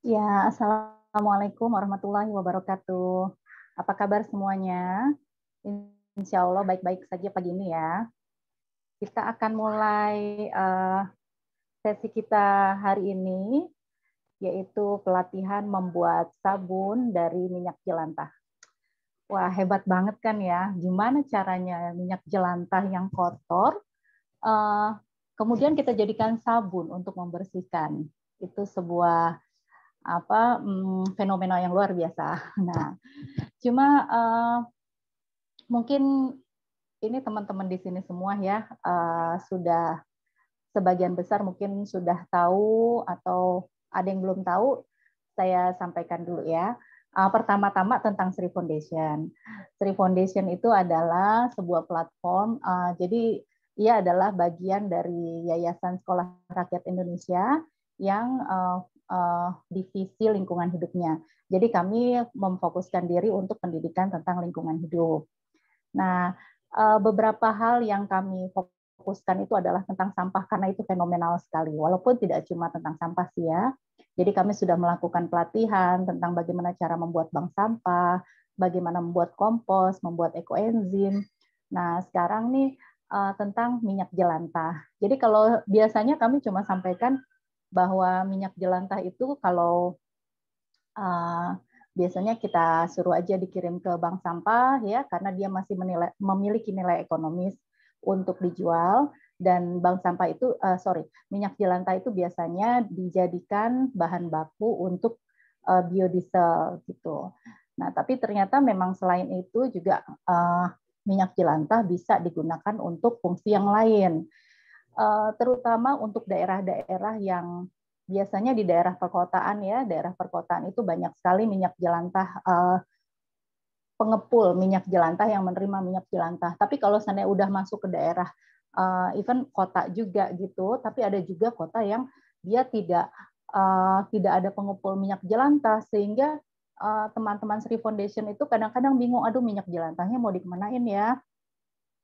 Ya, Assalamualaikum warahmatullahi wabarakatuh. Apa kabar semuanya? Insya Allah baik-baik saja pagi ini ya. Kita akan mulai sesi kita hari ini, yaitu pelatihan membuat sabun dari minyak jelantah. Wah, hebat banget kan ya. Gimana caranya minyak jelantah yang kotor, eh, kemudian kita jadikan sabun untuk membersihkan. Itu sebuah fenomena yang luar biasa. Nah, cuma mungkin ini teman-teman di sini semua ya sudah sebagian besar mungkin sudah tahu atau ada yang belum tahu, saya sampaikan dulu ya. Pertama-tama tentang Sri Foundation. Sri Foundation itu adalah sebuah platform, jadi ia adalah bagian dari Yayasan Sekolah Rakyat Indonesia yang divisi lingkungan hidupnya. Jadi kami memfokuskan diri untuk pendidikan tentang lingkungan hidup. Nah, beberapa hal yang kami fokuskan itu adalah tentang sampah karena itu fenomenal sekali. Walaupun tidak cuma tentang sampah sih ya. Jadi kami sudah melakukan pelatihan tentang bagaimana cara membuat bank sampah, bagaimana membuat kompos, membuat ekoenzim. Nah, sekarang nih tentang minyak jelantah. Jadi kalau biasanya kami cuma sampaikan bahwa minyak jelantah itu kalau biasanya kita suruh aja dikirim ke bank sampah ya karena dia masih memiliki nilai ekonomis untuk dijual, dan bank sampah itu minyak jelantah itu biasanya dijadikan bahan baku untuk biodiesel gitu. Nah, tapi ternyata memang selain itu juga minyak jelantah bisa digunakan untuk fungsi yang lain, terutama untuk daerah-daerah yang biasanya di daerah perkotaan ya, daerah perkotaan itu banyak sekali minyak jelantah, pengepul minyak jelantah yang menerima minyak jelantah. Tapi kalau seandainya udah masuk ke daerah, even kota juga gitu, tapi ada juga kota yang dia tidak ada pengepul minyak jelantah, sehingga teman-teman Sri Foundation itu kadang-kadang bingung, aduh minyak jelantahnya mau dikemanain ya.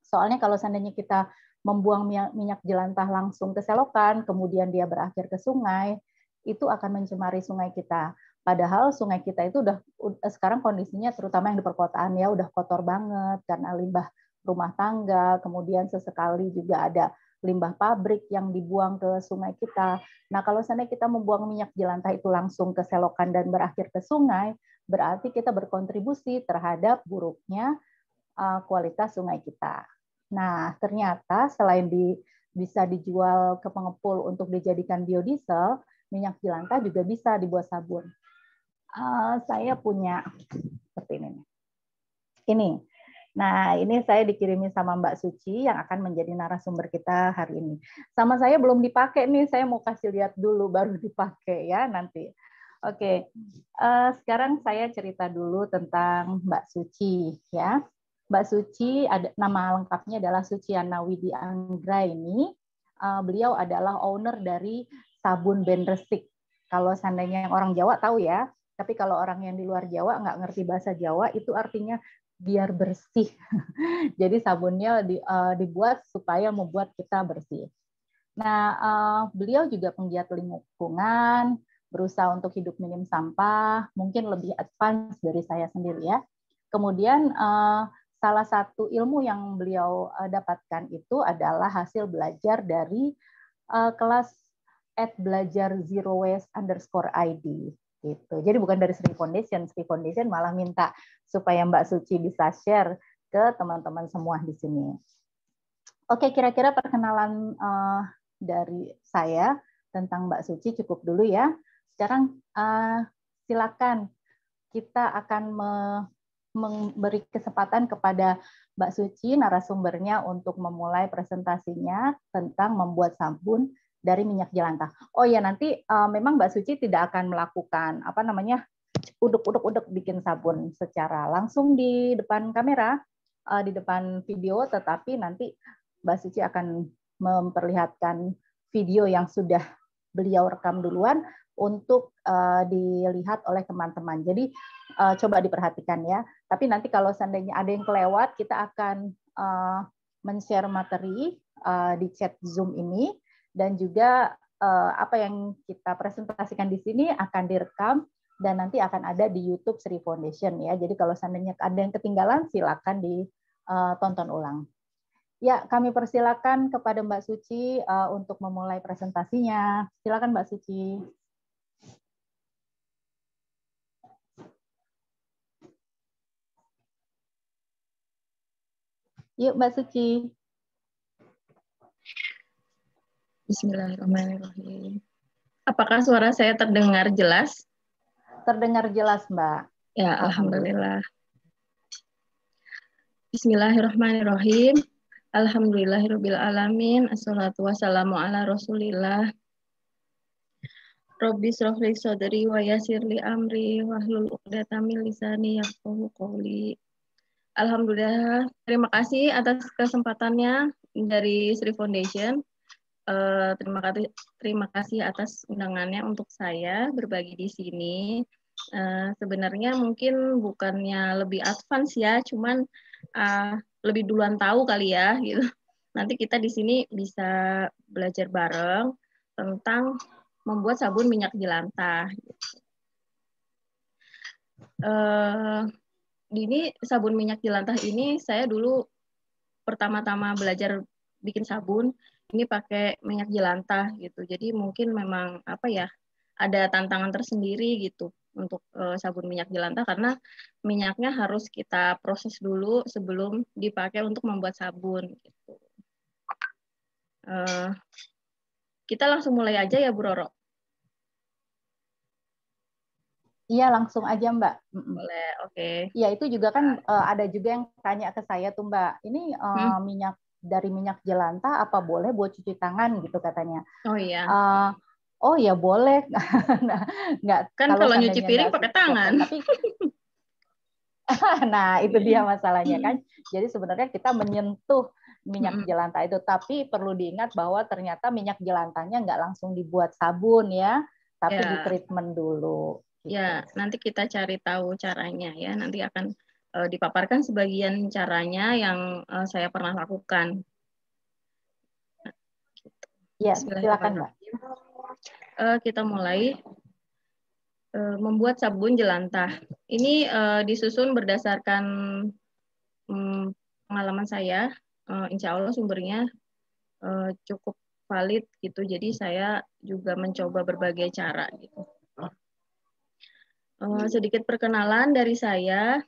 Soalnya kalau seandainya kita membuang minyak jelantah langsung ke selokan, kemudian dia berakhir ke sungai, itu akan mencemari sungai kita. Padahal sungai kita itu udah sekarang kondisinya, terutama yang di perkotaan ya, udah kotor banget karena limbah rumah tangga, kemudian sesekali juga ada limbah pabrik yang dibuang ke sungai kita. Nah, kalau seandainya kita membuang minyak jelantah itu langsung ke selokan dan berakhir ke sungai, berarti kita berkontribusi terhadap buruknya kualitas sungai kita. Nah, ternyata selain bisa dijual ke pengepul untuk dijadikan biodiesel, minyak jelantah juga bisa dibuat sabun. Saya punya seperti ini. Ini. Nah, ini saya dikirimi sama Mbak Suci yang akan menjadi narasumber kita hari ini. Sama saya belum dipakai nih, saya mau kasih lihat dulu baru dipakai ya nanti. Oke, sekarang saya cerita dulu tentang Mbak Suci ya. Mbak Suci, ada nama lengkapnya adalah Suciana Widi Anggraini. Beliau adalah owner dari sabun Ben Resik. Kalau seandainya yang orang Jawa tahu ya, tapi kalau orang yang di luar Jawa nggak ngerti bahasa Jawa, itu artinya biar bersih. Jadi sabunnya dibuat supaya membuat kita bersih. Nah, beliau juga penggiat lingkungan, berusaha untuk hidup minim sampah, mungkin lebih advance dari saya sendiri ya. Kemudian salah satu ilmu yang beliau dapatkan itu adalah hasil belajar dari kelas @belajar_zero_waste_id gitu. Jadi bukan dari Sri Foundation. Sri Foundation malah minta supaya Mbak Suci bisa share ke teman-teman semua di sini. Oke, kira-kira perkenalan dari saya tentang Mbak Suci cukup dulu ya. Sekarang silakan, kita akan memberi kesempatan kepada Mbak Suci, narasumbernya, untuk memulai presentasinya tentang membuat sabun dari minyak jelantah. Oh ya, nanti memang Mbak Suci tidak akan melakukan uduk-uduk bikin sabun secara langsung di depan kamera, di depan video, tetapi nanti Mbak Suci akan memperlihatkan video yang sudah beliau rekam duluan untuk dilihat oleh teman-teman. Jadi coba diperhatikan ya. Tapi nanti kalau seandainya ada yang kelewat, kita akan men-share materi di chat Zoom ini, dan juga apa yang kita presentasikan di sini akan direkam dan nanti akan ada di YouTube Sri Foundation ya. Jadi kalau seandainya ada yang ketinggalan, silakan ditonton ulang. Ya, kami persilakan kepada Mbak Suci untuk memulai presentasinya. Silakan Mbak Suci. Yuk Mbak Suci. Bismillahirrahmanirrahim. Apakah suara saya terdengar jelas? Terdengar jelas, Mbak. Ya, alhamdulillah. Bismillahirrahmanirrahim. Alhamdulillahirabbil alamin. Assalatu wassalamu ala Rasulillah. Rabbi shrah li sadri wa yassir li amri wahlul 'uqdatam min lisani yafqahu qawli. Alhamdulillah, terima kasih atas kesempatannya dari Sri Foundation. Terima kasih atas undangannya untuk saya berbagi di sini. Sebenarnya mungkin bukannya lebih advance ya, cuman lebih duluan tahu kali ya gitu. Nanti kita di sini bisa belajar bareng tentang membuat sabun minyak jelantah. Ini sabun minyak jelantah ini saya dulu pertama-tama belajar bikin sabun ini pakai minyak jelantah gitu. Jadi mungkin memang apa ya, ada tantangan tersendiri gitu untuk sabun minyak jelantah karena minyaknya harus kita proses dulu sebelum dipakai untuk membuat sabun gitu. Kita langsung mulai aja ya Bu Roro. Iya, langsung aja Mbak. Boleh, oke. Iya, itu juga kan ada juga yang tanya ke saya tuh Mbak, ini minyak dari minyak jelantah apa boleh buat cuci tangan gitu katanya. Oh iya. Oh ya boleh. Nggak, kan kalau nyuci piring pakai tangan. Tapi nah itu dia masalahnya kan. Jadi sebenarnya kita menyentuh minyak jelantah itu, tapi perlu diingat bahwa ternyata minyak jelantahnya nggak langsung dibuat sabun ya, tapi di treatment dulu. Gitu. Ya, nanti kita cari tahu caranya ya. Nanti akan dipaparkan sebagian caranya yang saya pernah lakukan. Ya, silakan Mbak. Kita mulai membuat sabun jelantah. Ini disusun berdasarkan pengalaman saya. Insya Allah sumbernya cukup valid gitu. Jadi saya juga mencoba berbagai cara gitu. Sedikit perkenalan dari saya.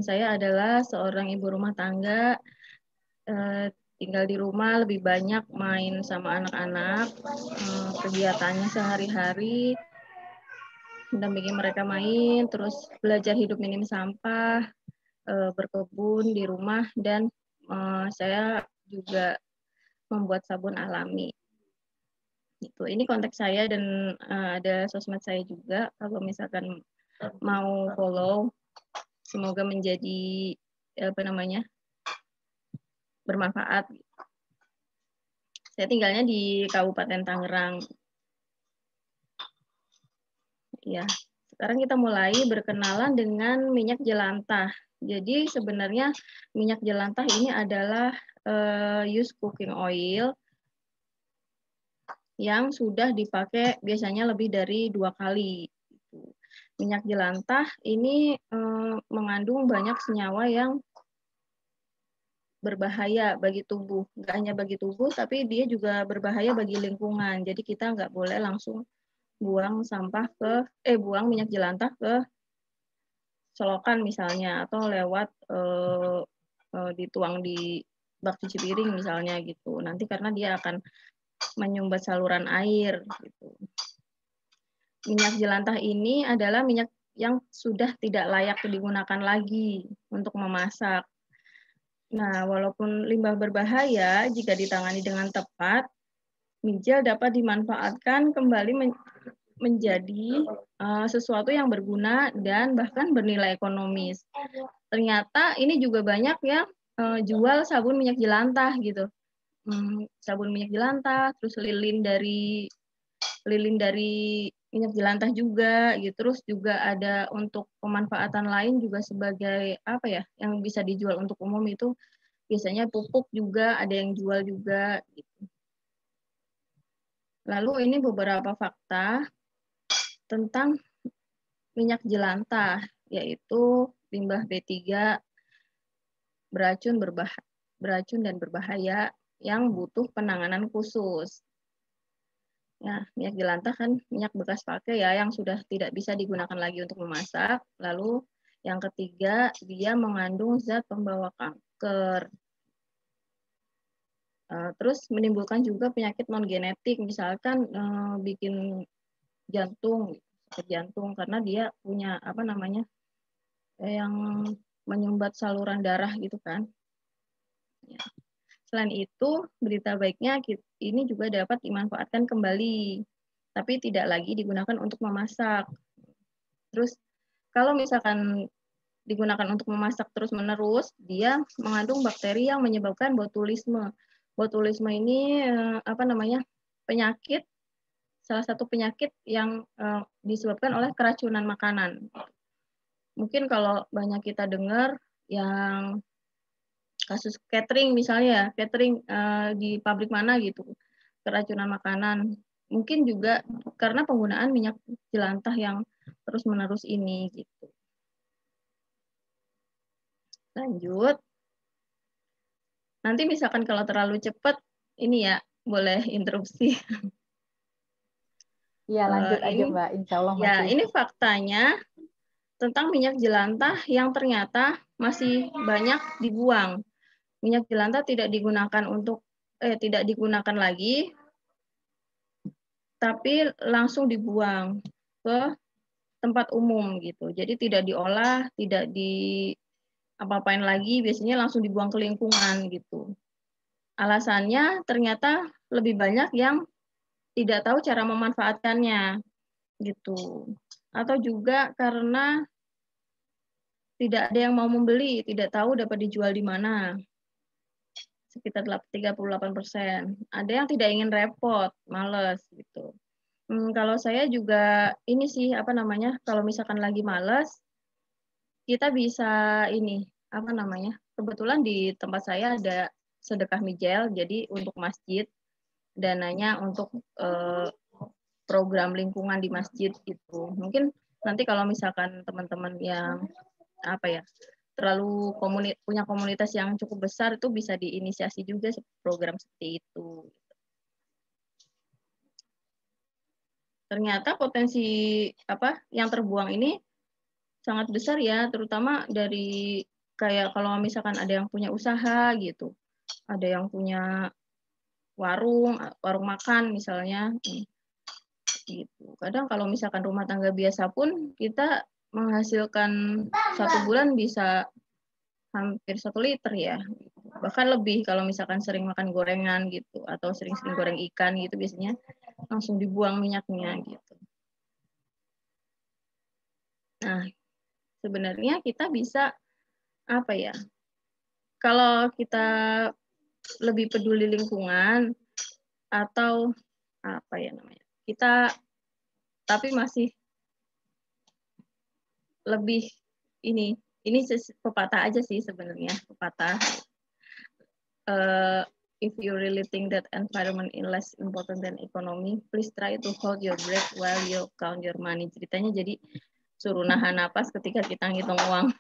Saya adalah seorang ibu rumah tangga, tinggal di rumah, lebih banyak main sama anak-anak, kegiatannya sehari-hari, mendampingi mereka main, terus belajar hidup minim sampah, berkebun di rumah, dan saya juga membuat sabun alami. Gitu. Ini konteks saya dan ada sosmed saya juga, kalau misalkan mau follow, semoga menjadi bermanfaat. Saya tinggalnya di Kabupaten Tangerang. Ya, sekarang kita mulai berkenalan dengan minyak jelantah. Jadi sebenarnya minyak jelantah ini adalah used cooking oil yang sudah dipakai biasanya lebih dari 2 kali. Minyak jelantah ini mengandung banyak senyawa yang berbahaya bagi tubuh. Nggak hanya bagi tubuh, tapi dia juga berbahaya bagi lingkungan. Jadi kita nggak boleh langsung buang buang minyak jelantah ke selokan misalnya, atau lewat dituang di bak cuci piring misalnya gitu. Nanti karena dia akan menyumbat saluran air gitu. Minyak jelantah ini adalah minyak yang sudah tidak layak digunakan lagi untuk memasak. Nah, walaupun limbah berbahaya, jika ditangani dengan tepat, minjal dapat dimanfaatkan kembali menjadi sesuatu yang berguna dan bahkan bernilai ekonomis. Ternyata ini juga banyak yang jual sabun minyak jelantah gitu. Sabun minyak jelantah, terus lilin dari minyak jelantah juga gitu. Terus juga ada untuk pemanfaatan lain juga sebagai apa ya, yang bisa dijual untuk umum itu biasanya pupuk juga ada yang jual juga gitu. Lalu ini beberapa fakta tentang minyak jelantah, yaitu limbah B3 beracun dan berbahaya yang butuh penanganan khusus. Ya, minyak jelantah kan minyak bekas pakai ya, yang sudah tidak bisa digunakan lagi untuk memasak. Lalu yang ketiga, dia mengandung zat pembawa kanker. Terus menimbulkan juga penyakit non genetik, misalkan bikin jantung, sakit jantung, karena dia punya apa namanya yang menyumbat saluran darah gitu kan. Ya. Selain itu, berita baiknya ini juga dapat dimanfaatkan kembali, tapi tidak lagi digunakan untuk memasak. Terus kalau misalkan digunakan untuk memasak terus-menerus, dia mengandung bakteri yang menyebabkan botulisme. Botulisme ini apa namanya? Penyakit, salah satu penyakit yang disebabkan oleh keracunan makanan. Mungkin kalau banyak kita dengar yang kasus catering misalnya ya, catering di pabrik mana gitu, keracunan makanan. Mungkin juga karena penggunaan minyak jelantah yang terus-menerus ini gitu. Lanjut. Nanti misalkan kalau terlalu cepat, ini ya boleh interupsi. Iya, lanjut aja Mbak, insya Allah ya, masih. ini faktanya tentang minyak jelantah yang ternyata masih banyak dibuang. Minyak jelantah tidak digunakan lagi, tapi langsung dibuang ke tempat umum gitu. Jadi tidak diolah, tidak di apa-apain lagi, biasanya langsung dibuang ke lingkungan gitu. Alasannya ternyata lebih banyak yang tidak tahu cara memanfaatkannya gitu. Atau juga karena tidak ada yang mau membeli, tidak tahu dapat dijual di mana. Sekitar 38%. Ada yang tidak ingin repot, males gitu. Kalau saya juga ini sih apa namanya, kalau misalkan lagi males, kita bisa ini apa namanya, kebetulan di tempat saya ada sedekah mijel, jadi untuk masjid, dananya untuk program lingkungan di masjid itu. Mungkin nanti kalau misalkan teman-teman yang apa ya terlalu punya komunitas yang cukup besar, itu bisa diinisiasi juga program seperti itu. Ternyata potensi apa yang terbuang ini sangat besar ya, terutama dari kayak kalau misalkan ada yang punya usaha gitu, ada yang punya warung makan misalnya gitu. Kadang kalau misalkan rumah tangga biasa pun kita menghasilkan satu bulan bisa hampir 1 liter ya, bahkan lebih kalau misalkan sering makan gorengan gitu atau sering-sering goreng ikan gitu, biasanya langsung dibuang minyaknya gitu. Nah, sebenarnya kita bisa apa ya, kalau kita lebih peduli lingkungan atau apa ya namanya, kita tapi masih lebih ini pepatah aja sih sebenarnya, pepatah. If you really think that environment is less important than economy, please try to hold your breath while you count your money. Ceritanya jadi suruh nahan napas ketika kita ngitung uang.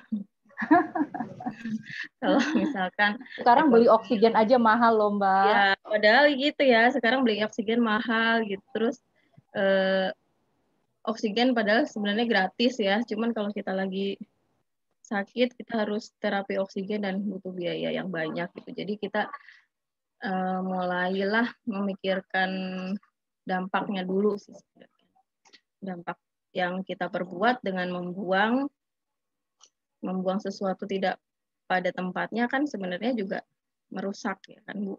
Kalau misalkan sekarang beli oksigen aja mahal loh Mbak. Ya, padahal gitu ya. Sekarang beli oksigen mahal gitu. Terus oksigen padahal sebenarnya gratis ya. Cuman kalau kita lagi sakit, kita harus terapi oksigen dan butuh biaya yang banyak gitu. Jadi kita mulailah memikirkan dampaknya dulu sih sebenarnya. Dampak yang kita perbuat dengan membuang sesuatu tidak pada tempatnya kan sebenarnya juga merusak ya kan Bu.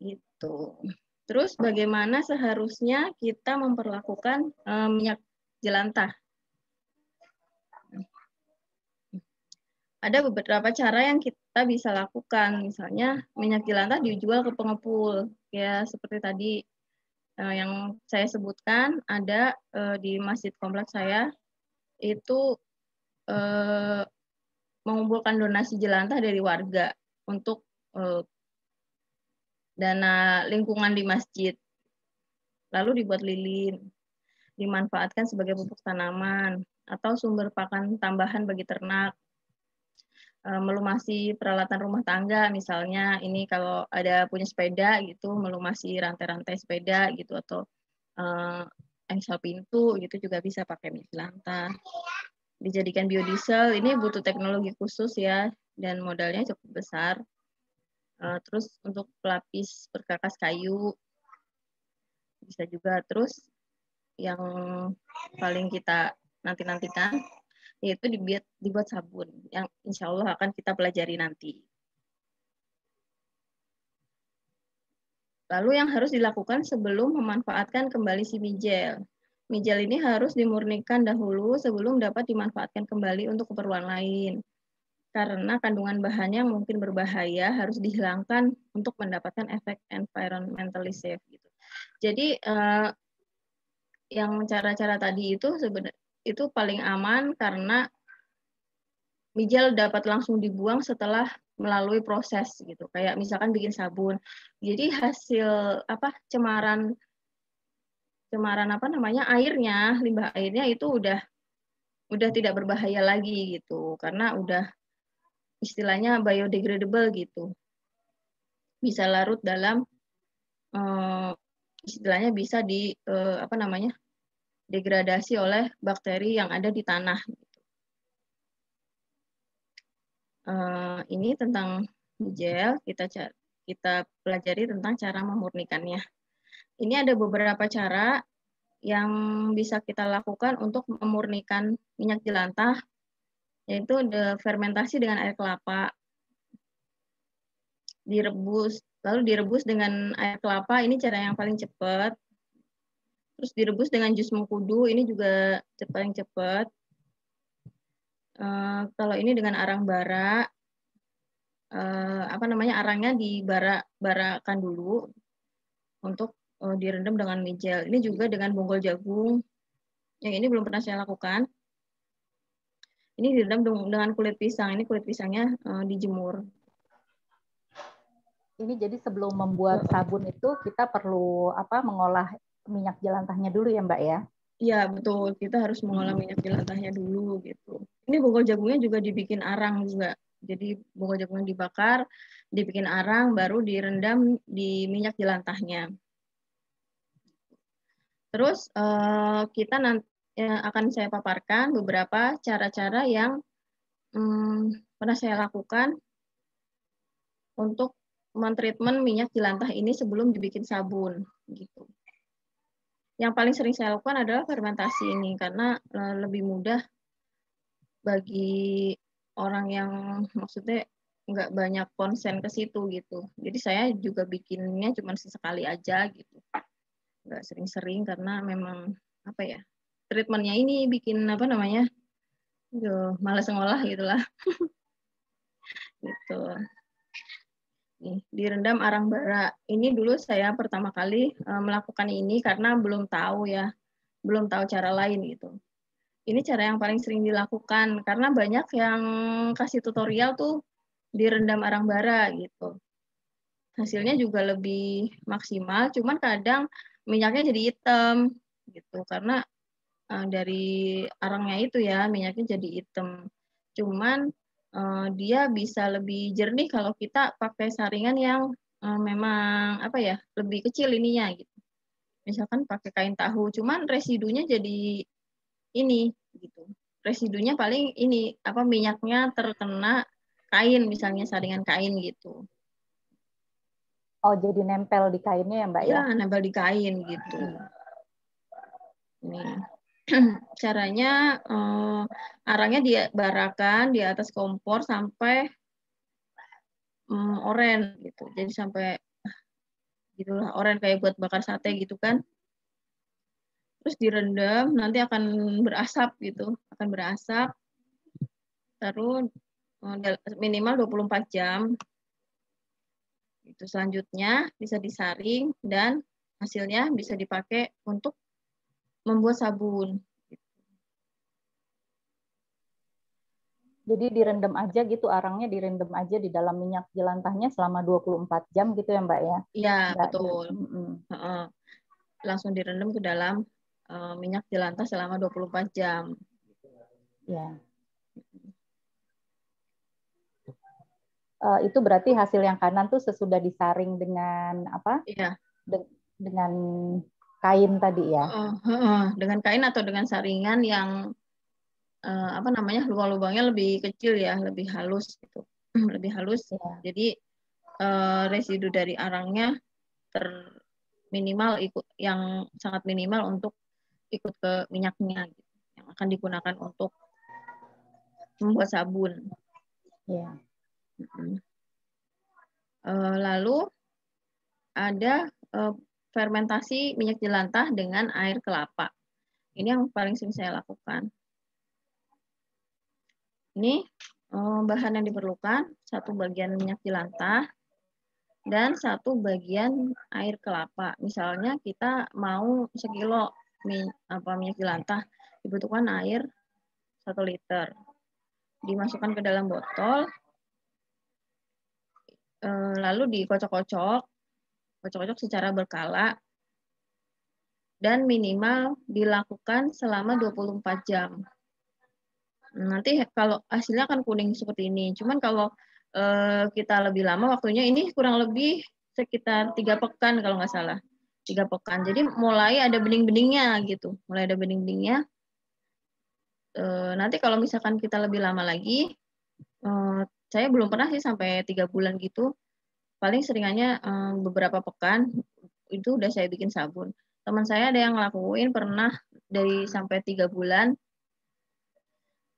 Gitu. Terus bagaimana seharusnya kita memperlakukan minyak jelantah? Ada beberapa cara yang kita bisa lakukan. Misalnya minyak jelantah dijual ke pengepul. Ya seperti tadi yang saya sebutkan, ada di masjid kompleks saya itu mengumpulkan donasi jelantah dari warga untuk dana lingkungan di masjid. Lalu dibuat lilin, dimanfaatkan sebagai pupuk tanaman, atau sumber pakan tambahan bagi ternak. Melumasi peralatan rumah tangga, misalnya ini kalau ada punya sepeda gitu, melumasi rantai-rantai sepeda gitu, atau engsel pintu gitu juga bisa pakai minyak jelantah. Dijadikan biodiesel, ini butuh teknologi khusus ya, dan modalnya cukup besar. Terus untuk pelapis perkakas kayu, bisa juga. Terus yang paling kita nanti-nantikan, yaitu dibuat sabun, yang insya Allah akan kita pelajari nanti. Lalu yang harus dilakukan sebelum memanfaatkan kembali si mijel. Mijel ini harus dimurnikan dahulu sebelum dapat dimanfaatkan kembali untuk keperluan lain. Karena kandungan bahannya yang mungkin berbahaya harus dihilangkan untuk mendapatkan efek environmentally safe. Gitu. Jadi yang cara-cara tadi itu sebenarnya itu paling aman karena mijel dapat langsung dibuang setelah melalui proses gitu. Kayak misalkan bikin sabun. Jadi hasil cemaran apa namanya airnya, limbah airnya itu udah tidak berbahaya lagi gitu. Karena udah istilahnya biodegradable gitu. Bisa larut dalam istilahnya bisa degradasi oleh bakteri yang ada di tanah. Ini tentang gel, kita pelajari tentang cara memurnikannya. Ini ada beberapa cara yang bisa kita lakukan untuk memurnikan minyak jelantah, yaitu fermentasi dengan air kelapa, lalu direbus dengan air kelapa, ini cara yang paling cepat. Terus direbus dengan jus mengkudu, ini juga paling cepat. Kalau ini dengan arang bara, arangnya dibarakan dulu untuk direndam dengan mijel. Ini juga dengan bonggol jagung. Yang ini belum pernah saya lakukan. Ini direndam dengan kulit pisang. Ini kulit pisangnya dijemur. Ini jadi sebelum membuat sabun itu kita perlu mengolah minyak jelantahnya dulu ya Mbak ya? Iya betul. Kita harus mengolah minyak jelantahnya dulu gitu. Ini bonggol jagungnya juga dibikin arang juga. Jadi bonggol jagungnya dibakar, dibikin arang, baru direndam di minyak jelantahnya. Terus kita nanti akan saya paparkan beberapa cara-cara yang pernah saya lakukan untuk mentreatment minyak jelantah ini sebelum dibikin sabun gitu. Yang paling sering saya lakukan adalah fermentasi ini karena lebih mudah bagi orang yang maksudnya nggak banyak konsen ke situ gitu. Jadi saya juga bikinnya cuma sesekali aja gitu. Nggak sering-sering karena memang treatmentnya ini bikin malas ngolah gitulah. Gitu. Nih, direndam arang bara. Ini dulu saya pertama kali melakukan ini karena belum tahu cara lain gitu. Ini cara yang paling sering dilakukan karena banyak yang kasih tutorial tuh direndam arang bara gitu. Hasilnya juga lebih maksimal, cuman kadang minyaknya jadi hitam gitu karena dari arangnya itu ya minyaknya jadi hitam. Cuman dia bisa lebih jernih kalau kita pakai saringan yang memang lebih kecil ininya gitu. Misalkan pakai kain tahu, cuman residunya jadi ini gitu. Residunya paling ini minyaknya terkena kain misalnya saringan kain gitu. Oh, jadi nempel di kainnya ya Mbak ya? Ya, nempel di kain gitu. Nih. Caranya arangnya dibarakan di atas kompor sampai oren gitu. Jadi sampai gitulah oren kayak buat bakar sate gitu kan. Terus direndam, nanti akan berasap gitu, akan berasap. Terus minimal 24 jam. Itu selanjutnya bisa disaring dan hasilnya bisa dipakai untuk membuat sabun. Jadi direndam aja gitu, arangnya direndam aja di dalam minyak jelantahnya selama 24 jam gitu ya Mbak ya? Iya, Nggak betul. di, Langsung direndam ke dalam minyak jelantah selama 24 jam. ya. Itu berarti hasil yang kanan tuh sesudah disaring dengan apa? Iya. Dengan kain tadi ya? Dengan kain atau dengan saringan yang apa namanya, lubang-lubangnya lebih kecil ya, lebih halus gitu. Lebih halus. Ya. Jadi residu dari arangnya minimal ikut, yang sangat minimal untuk ikut ke minyaknya gitu, yang akan digunakan untuk membuat sabun. Ya. Lalu ada fermentasi minyak jelantah dengan air kelapa. Ini yang paling sering saya lakukan. Ini bahan yang diperlukan, 1 bagian minyak jelantah dan 1 bagian air kelapa. Misalnya kita mau sekilo minyak jelantah, dibutuhkan air 1 liter. Dimasukkan ke dalam botol, lalu dikocok-kocok secara berkala, dan minimal dilakukan selama 24 jam. Nanti kalau hasilnya akan kuning seperti ini. Cuman kalau kita lebih lama waktunya, ini kurang lebih sekitar 3 pekan kalau nggak salah. 3 pekan. Jadi mulai ada bening-beningnya gitu. Mulai ada bening-beningnya. Nanti kalau misalkan kita lebih lama lagi, saya belum pernah sih sampai 3 bulan gitu. Paling seringannya beberapa pekan itu udah saya bikin sabun. Teman saya ada yang ngelakuin pernah dari sampai 3 bulan,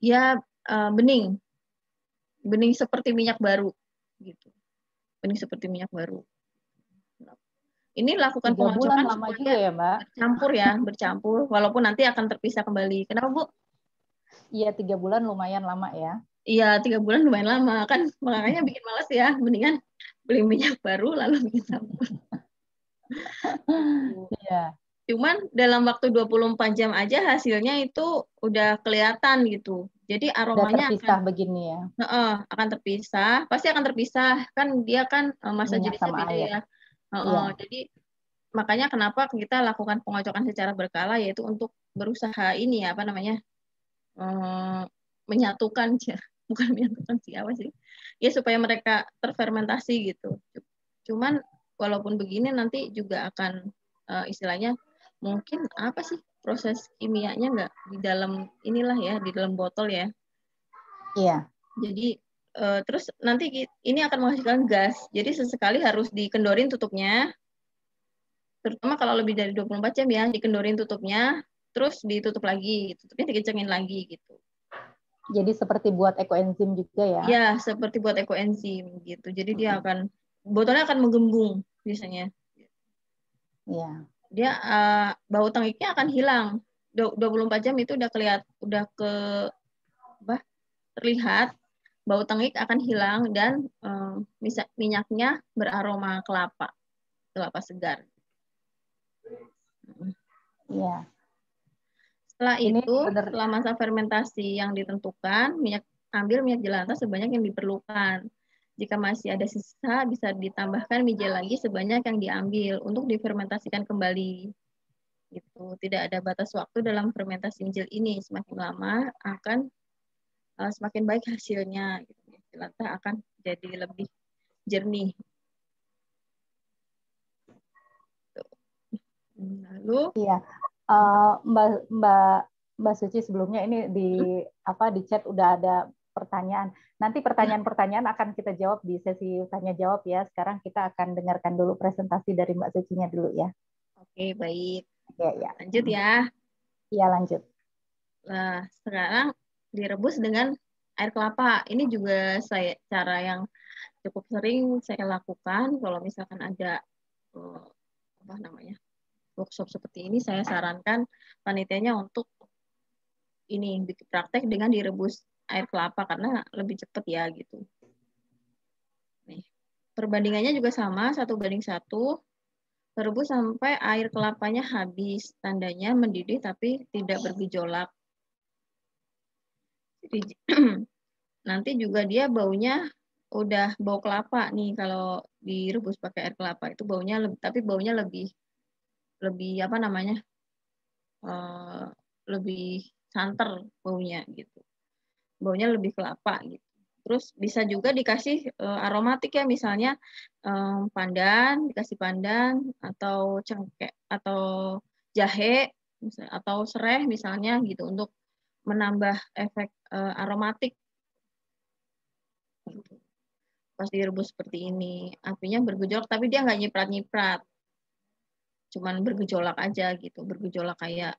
ya bening seperti minyak baru gitu. Bening seperti minyak baru. Ini lakukan 3 bulan pengocokan lama juga supaya ya Mbak? bercampur, walaupun nanti akan terpisah kembali. Kenapa Bu? Iya 3 bulan lumayan lama ya. Iya 3 bulan lumayan lama kan, makanya bikin malas ya. Mendingan beli minyak baru lalu bikin sabun. Iya. Cuman dalam waktu 24 jam aja hasilnya itu udah kelihatan gitu. Jadi Udah aromanya terpisah begini ya. akan terpisah, pasti akan terpisah. Kan dia kan masa Minyak jenisnya sama beda air. ya. Iya. Jadi makanya kenapa kita lakukan pengocokan secara berkala, yaitu untuk berusaha ini ya, apa namanya, menyatukan, bukan menyatukan sih, apa sih? Ya supaya mereka terfermentasi gitu. Cuman walaupun begini nanti juga akan istilahnya mungkin apa sih, proses kimianya nggak di dalam inilah ya, di dalam botol ya. Iya. Jadi terus nanti ini akan menghasilkan gas. Jadi sesekali harus dikendorin tutupnya. Terutama kalau lebih dari 24 jam ya, dikendorin tutupnya, terus ditutup lagi, tutupnya dikencengin lagi gitu. Jadi seperti buat ekoenzim juga ya? Ya, seperti buat ekoenzim gitu. Jadi dia akan, botolnya akan menggembung biasanya. Iya. Dia bau tengiknya akan hilang. 24 jam itu udah terlihat, bau tengik akan hilang dan minyaknya beraroma kelapa segar. Iya. Setelah Ini itu, benar. setelah masa fermentasi yang ditentukan, ambil minyak jelantah sebanyak yang diperlukan. Jika masih ada sisa, bisa ditambahkan mijil lagi sebanyak yang diambil untuk difermentasikan kembali. Gitu. Tidak ada batas waktu dalam fermentasi mijil ini. Semakin lama akan semakin baik hasilnya. Gitu. Jelantah akan jadi lebih jernih. Lalu, Iya. Mbak Suci, sebelumnya ini di chat udah ada pertanyaan. Nanti pertanyaan-pertanyaan akan kita jawab di sesi tanya jawab ya. Sekarang kita akan dengarkan dulu presentasi dari Mbak Sucinya dulu ya. oke, baik. Ya. Lanjut ya. Iya, lanjut. Nah, sekarang direbus dengan air kelapa. Ini juga cara yang cukup sering saya lakukan. Kalau misalkan ada apa namanya, workshop seperti ini, saya sarankan panitianya untuk ini praktek dengan direbus air kelapa karena lebih cepat ya gitu. Nih, perbandingannya juga sama, 1:1. Rebus sampai air kelapanya habis. Tandanya mendidih tapi tidak bergejolak. nanti juga dia baunya udah bau kelapa nih kalau direbus pakai air kelapa itu baunya tapi baunya lebih lebih apa namanya lebih santer baunya gitu. Baunya lebih kelapa gitu. Terus bisa juga dikasih aromatik ya misalnya pandan, dikasih pandan atau cengkeh atau jahe atau sereh misalnya gitu untuk menambah efek aromatik gitu. Pas direbus seperti ini, apinya bergejolak tapi dia nggak nyiprat-nyiprat. Cuman bergejolak aja gitu, bergejolak kayak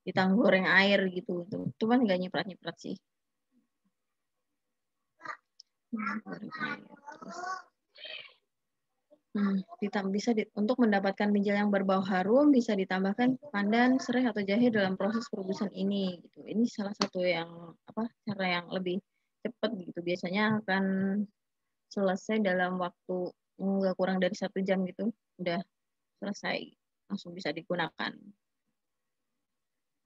kita goreng air gitu. Cuman nggak nyiprat-nyiprat sih. Bisa untuk mendapatkan minjal yang berbau harum bisa ditambahkan pandan, serai atau jahe dalam proses perebusan ini. Gitu. Ini salah satu yang cara yang lebih cepat gitu. Biasanya akan selesai dalam waktu nggak kurang dari 1 jam gitu, udah selesai, langsung bisa digunakan.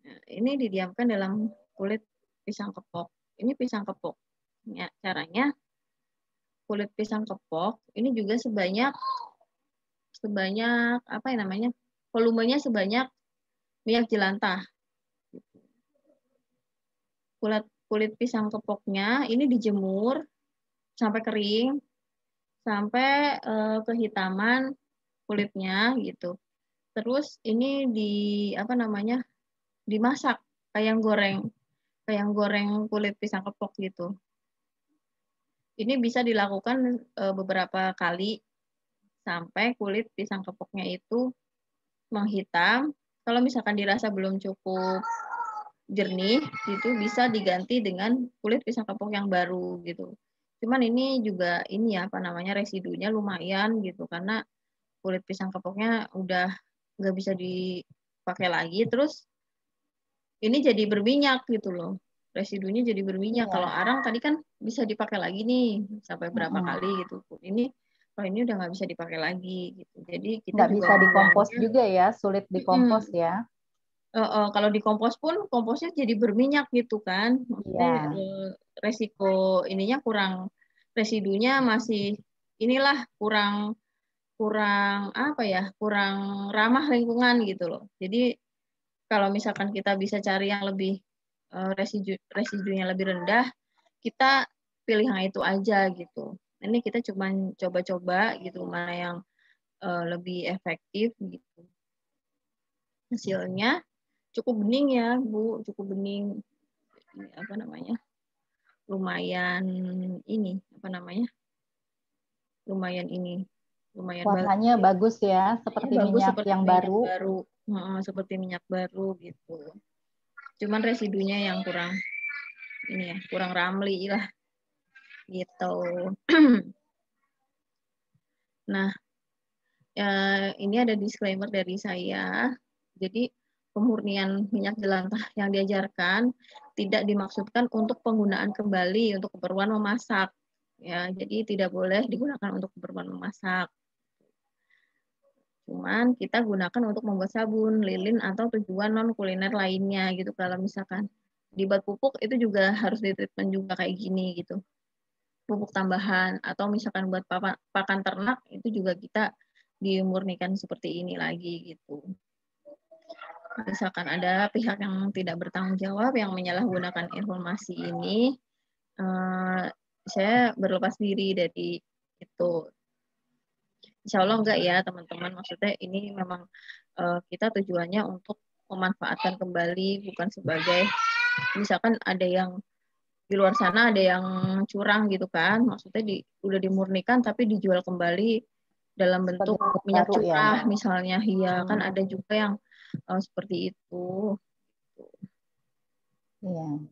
Nah, ini didiamkan dalam kulit pisang kepok. Ini pisang kepok. Ya, caranya kulit pisang kepok ini juga sebanyak apa yang namanya volumenya sebanyak minyak jelantah. Kulit pisang kepoknya ini dijemur sampai kering, sampai kehitaman kulitnya gitu. Terus ini dimasak kayak goreng kulit pisang kepok gitu. Ini bisa dilakukan beberapa kali sampai kulit pisang kepoknya itu menghitam. Kalau misalkan dirasa belum cukup jernih, gitu bisa diganti dengan kulit pisang kepok yang baru gitu. Cuman ini juga residunya lumayan gitu karena kulit pisang kepoknya udah nggak bisa dipakai lagi. Terus ini jadi berminyak gitu loh. Residunya jadi berminyak. Kalau arang tadi kan bisa dipakai lagi nih sampai berapa kali gitu. Kalau ini udah nggak bisa dipakai lagi gitu. Jadi kita nggak bisa dikompos juga ya, sulit dikompos ya. Kalau dikompos pun komposnya jadi berminyak gitu kan. Maksudnya resiko ininya kurang, residunya masih kurang ramah lingkungan gitu loh. Jadi kalau misalkan kita bisa cari yang lebih residunya lebih rendah, kita pilih yang itu aja gitu. Ini kita cuma coba-coba gitu mana yang lebih efektif gitu. Hasilnya cukup bening ya, Bu, cukup bening. Lumayan warnanya bagus ya, seperti minyak yang baru. Seperti minyak baru gitu. Cuman residunya yang kurang ramli lah gitu. Nah, ini ada disclaimer dari saya. Jadi pemurnian minyak jelantah yang diajarkan tidak dimaksudkan untuk penggunaan kembali untuk keperluan memasak. Ya, jadi tidak boleh digunakan untuk keperluan memasak. Cuman kita gunakan untuk membuat sabun, lilin, atau tujuan non kuliner lainnya gitu. Kalau misalkan dibuat pupuk itu juga harus ditreatment juga kayak gini gitu. Pupuk tambahan atau misalkan buat pakan ternak itu juga kita dimurnikan seperti ini lagi gitu. Misalkan ada pihak yang tidak bertanggung jawab yang menyalahgunakan informasi ini, saya berlepas diri dari itu. Insya Allah enggak ya teman-teman, maksudnya ini memang kita tujuannya untuk memanfaatkan kembali, bukan sebagai misalkan ada yang di luar sana ada yang curang gitu kan, maksudnya udah dimurnikan tapi dijual kembali dalam bentuk minyak curah ya? Misalnya, iya kan ada juga yang seperti itu. Iya.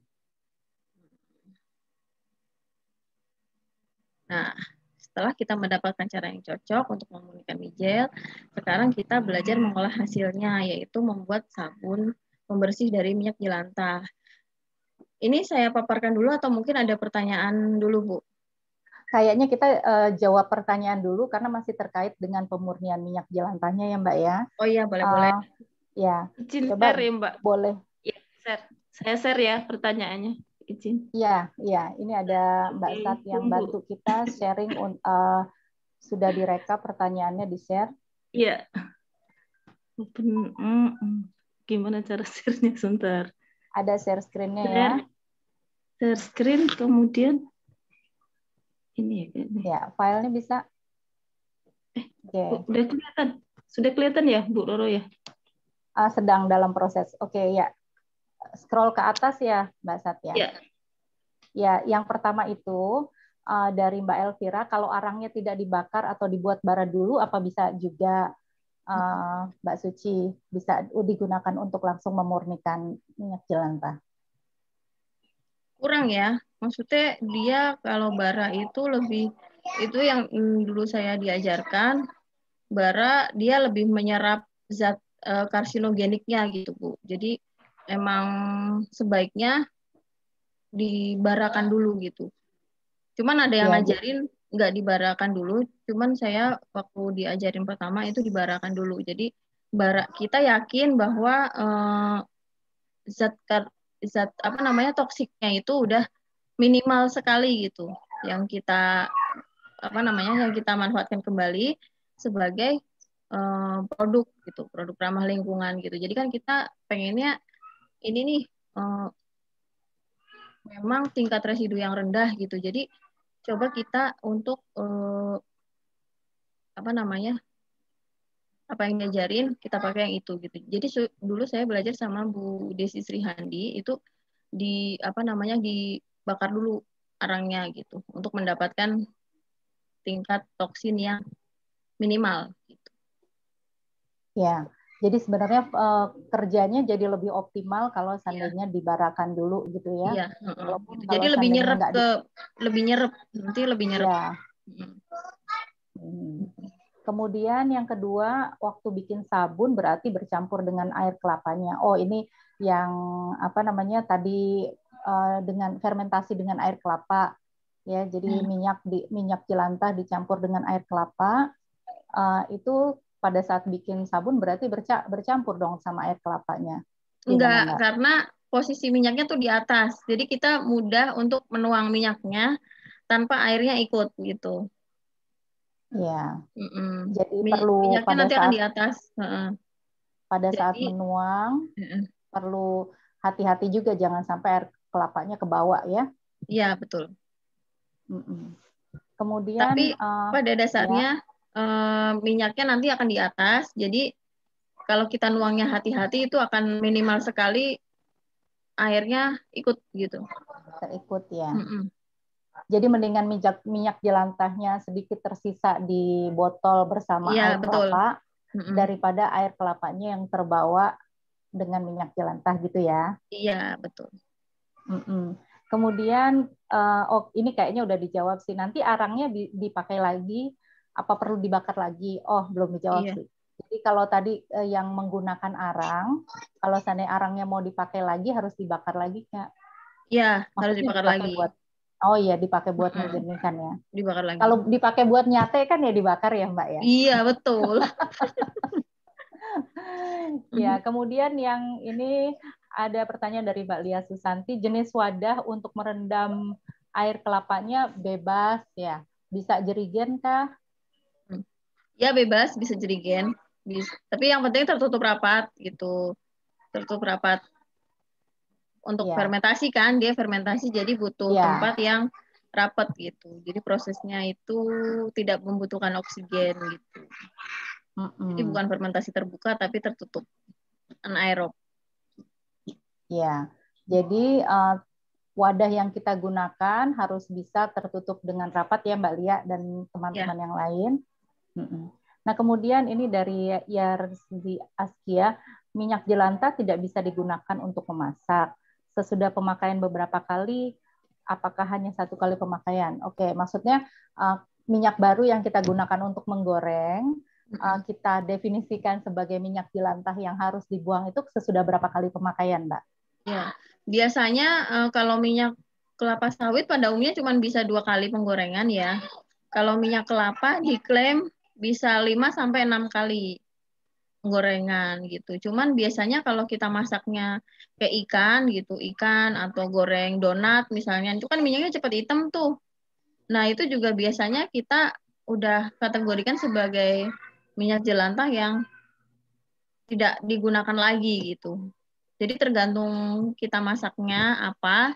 Nah, setelah kita mendapatkan cara yang cocok untuk memurnikan mijel, sekarang kita belajar mengolah hasilnya, yaitu membuat sabun pembersih dari minyak jelantah. Ini saya paparkan dulu atau mungkin ada pertanyaan dulu, Bu? Kayaknya kita jawab pertanyaan dulu karena masih terkait dengan pemurnian minyak jelantahnya ya, Mbak ya. Oh iya, boleh-boleh. Ya, izin coba share ya, Mbak. Boleh. Ya, share. Saya share ya pertanyaannya. izin. Iya, ini ada Mbak Sat yang bantu kita sharing. Sudah direkap pertanyaannya, di-share. Iya. Gimana cara share-nya sebentar? Ada share screen-nya ya. Share screen, kemudian ini ya. Ya, filenya bisa. Udah kelihatan? Sudah kelihatan ya, Bu Roro ya? Sedang dalam proses. Oke, ya. Scroll ke atas ya, Mbak Sat ya. Ya. Ya, yang pertama itu dari Mbak Elvira, kalau arangnya tidak dibakar atau dibuat bara dulu, apa bisa juga Mbak Suci bisa digunakan untuk langsung memurnikan minyak jelantah? Kurang ya, maksudnya dia kalau bara itu lebih, itu yang dulu saya diajarkan, bara dia lebih menyerap zat karsinogeniknya gitu Bu. Jadi emang sebaiknya dibarakan dulu gitu. Cuman ada yang ngajarin nggak dibarakan dulu, cuman saya waktu diajarin pertama itu dibarakan dulu. Jadi kita yakin bahwa zat apa namanya toksiknya itu udah minimal sekali gitu, yang kita apa namanya yang kita manfaatkan kembali sebagai produk gitu, produk ramah lingkungan gitu. Jadi kan kita pengennya ini nih memang tingkat residu yang rendah gitu. Jadi coba kita untuk apa namanya, apa yang diajarin kita pakai yang itu gitu. Jadi dulu saya belajar sama Bu Desi Srihandi itu di apa namanya dibakar dulu arangnya gitu untuk mendapatkan tingkat toksin yang minimal gitu. Ya. Jadi sebenarnya kerjanya jadi lebih optimal kalau seandainya dibarakan dulu gitu ya. Iya, Walaupun gitu. kalau Jadi lebih nyerap nanti lebih nyerap. Ya. Kemudian yang kedua, waktu bikin sabun berarti bercampur dengan air kelapanya. Oh, ini yang apa namanya tadi dengan fermentasi dengan air kelapa. Ya, jadi minyak jelantah dicampur dengan air kelapa. Itu pada saat bikin sabun berarti bercampur dong sama air kelapanya. Enggak, karena posisi minyaknya tuh di atas. Jadi kita mudah untuk menuang minyaknya tanpa airnya ikut gitu. Ya. Jadi perlu minyaknya pada nanti saat akan di atas. Pada saat menuang perlu hati-hati juga jangan sampai air kelapanya ke bawah ya. Iya, betul. Kemudian tapi pada dasarnya minyaknya nanti akan di atas. Jadi kalau kita nuangnya hati-hati itu akan minimal sekali airnya ikut gitu. Terikut ya. Jadi mendingan minyak jelantahnya sedikit tersisa di botol bersama air kelapa daripada air kelapanya yang terbawa dengan minyak jelantah gitu ya. Iya, betul. Kemudian, ini kayaknya udah dijawab sih. Nanti arangnya dipakai lagi, apa perlu dibakar lagi? Oh, belum dijawab sih. Jadi kalau tadi yang menggunakan arang, kalau seandainya arangnya mau dipakai lagi, harus dibakar lagi, Kak? Iya, harus dibakar lagi. Oh iya, dipakai buat menjernihkan ya. Dibakar lagi. Kalau dipakai buat nyate kan ya dibakar ya, Mbak ya? Iya, betul. Ya, kemudian yang ini ada pertanyaan dari Mbak Lia Susanti, jenis wadah untuk merendam air kelapanya bebas ya, bisa jerigen kah? Ya bebas, bisa jerigen. Tapi yang penting tertutup rapat gitu, tertutup rapat. Untuk fermentasi kan, dia fermentasi jadi butuh tempat yang rapat gitu. Jadi prosesnya itu tidak membutuhkan oksigen gitu. Jadi bukan fermentasi terbuka tapi tertutup, anaerob. Ya, jadi wadah yang kita gunakan harus bisa tertutup dengan rapat ya Mbak Lia dan teman-teman yang lain. Nah kemudian ini dari Yarzi Askia, minyak jelantah tidak bisa digunakan untuk memasak. Sesudah pemakaian beberapa kali, apakah hanya satu kali pemakaian? Oke, maksudnya minyak baru yang kita gunakan untuk menggoreng, kita definisikan sebagai minyak jelantah yang harus dibuang itu sesudah berapa kali pemakaian, Mbak? Ya, biasanya kalau minyak kelapa sawit pada umumnya cuma bisa 2 kali penggorengan ya. Kalau minyak kelapa diklaim bisa 5 sampai 6 kali gorengan gitu. Cuman biasanya kalau kita masaknya kayak ikan gitu, ikan atau goreng donat misalnya, itu kan minyaknya cepat hitam tuh. Nah, itu juga biasanya kita udah kategorikan sebagai minyak jelantah yang tidak digunakan lagi gitu. Jadi tergantung kita masaknya apa.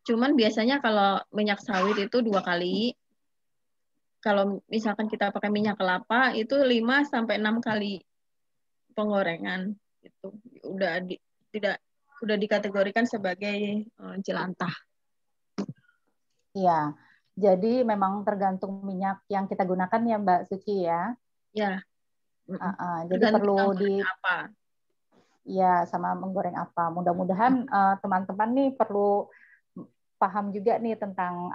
Cuman biasanya kalau minyak sawit itu 2 kali. Kalau misalkan kita pakai minyak kelapa itu 5 sampai 6 kali penggorengan itu tidak udah dikategorikan sebagai jelantah. Iya. Jadi memang tergantung minyak yang kita gunakan ya Mbak Suci ya. Ya. Jadi perlu apa? Ya, sama menggoreng apa. Mudah-mudahan teman-teman nih perlu paham juga nih tentang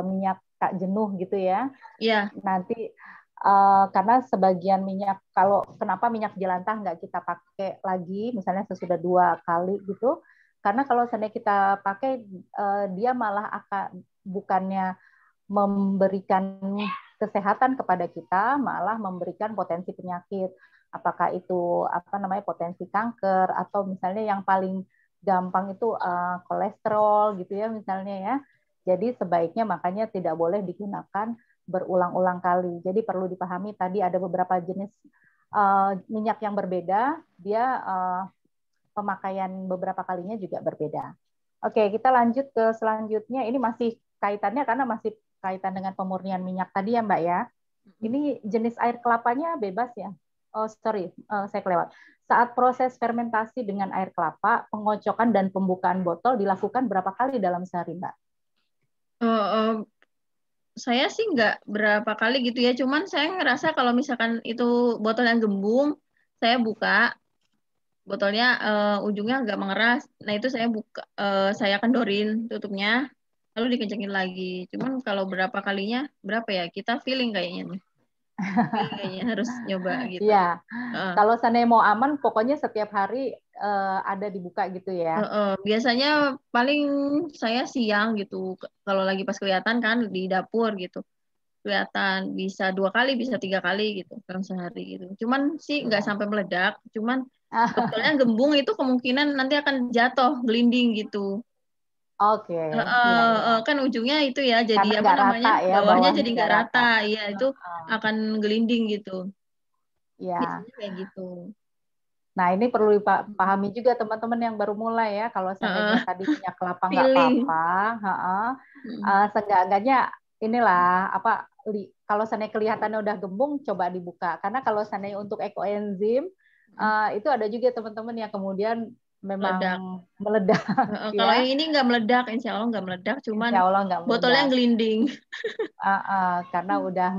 minyak tak jenuh gitu ya. Iya. Nanti karena sebagian minyak, kalau kenapa minyak jelantah nggak kita pakai lagi, misalnya sesudah 2 kali gitu, karena kalau seandainya kita pakai, dia malah akan bukannya memberikan kesehatan kepada kita, malah memberikan potensi penyakit. Apakah itu potensi kanker, atau misalnya yang paling gampang itu kolesterol gitu ya misalnya ya. Jadi sebaiknya makanya tidak boleh digunakan berulang-ulang kali. Jadi perlu dipahami tadi ada beberapa jenis minyak yang berbeda, dia pemakaian beberapa kalinya juga berbeda. Oke, kita lanjut ke selanjutnya. Ini masih kaitannya karena masih kaitan dengan pemurnian minyak tadi ya Mbak ya. Ini jenis air kelapanya bebas ya. Oh sorry, saya kelewat. Saat proses fermentasi dengan air kelapa, pengocokan dan pembukaan botol dilakukan berapa kali dalam sehari Mbak? Saya sih nggak berapa kali gitu ya, cuman saya ngerasa kalau misalkan itu botol yang gembung, saya buka botolnya ujungnya agak mengeras, nah itu saya buka, saya kendorin tutupnya, lalu dikencengin lagi. Cuman kalau berapa kalinya, berapa ya? Kita feeling kayaknya nih. Kayaknya harus nyoba gitu. Iya. Kalau seandainya mau aman, pokoknya setiap hari ada dibuka gitu ya. Biasanya paling saya siang gitu, kalau lagi pas kelihatan kan di dapur gitu. Kelihatan bisa 2 kali, bisa 3 kali gitu dalam sehari gitu. Cuman sih nggak sampai meledak, cuman botolnya gembung itu kemungkinan nanti akan jatuh, gelinding gitu. Oke. Ya. Kan ujungnya itu ya, jadi Karena apa nggak namanya, rata ya, bawahnya jadi nggak nggak rata, ya itu Uh-uh. akan gelinding gitu. Ya. Biasanya kayak gitu. Nah, ini perlu dipahami juga teman-teman yang baru mulai ya. Kalau seandainya tadi minyak kelapa nggak Feeling. apa-apa, seenggak-enggaknya inilah kalau seandainya kelihatannya udah gembung, coba dibuka. Karena kalau seandainya untuk ekoenzim, itu ada juga teman-teman yang kemudian memang meledak. Kalau Ya. yang ini nggak meledak, insya Allah nggak meledak, cuman Insya Allah nggak botolnya meledak. gelinding. Karena udah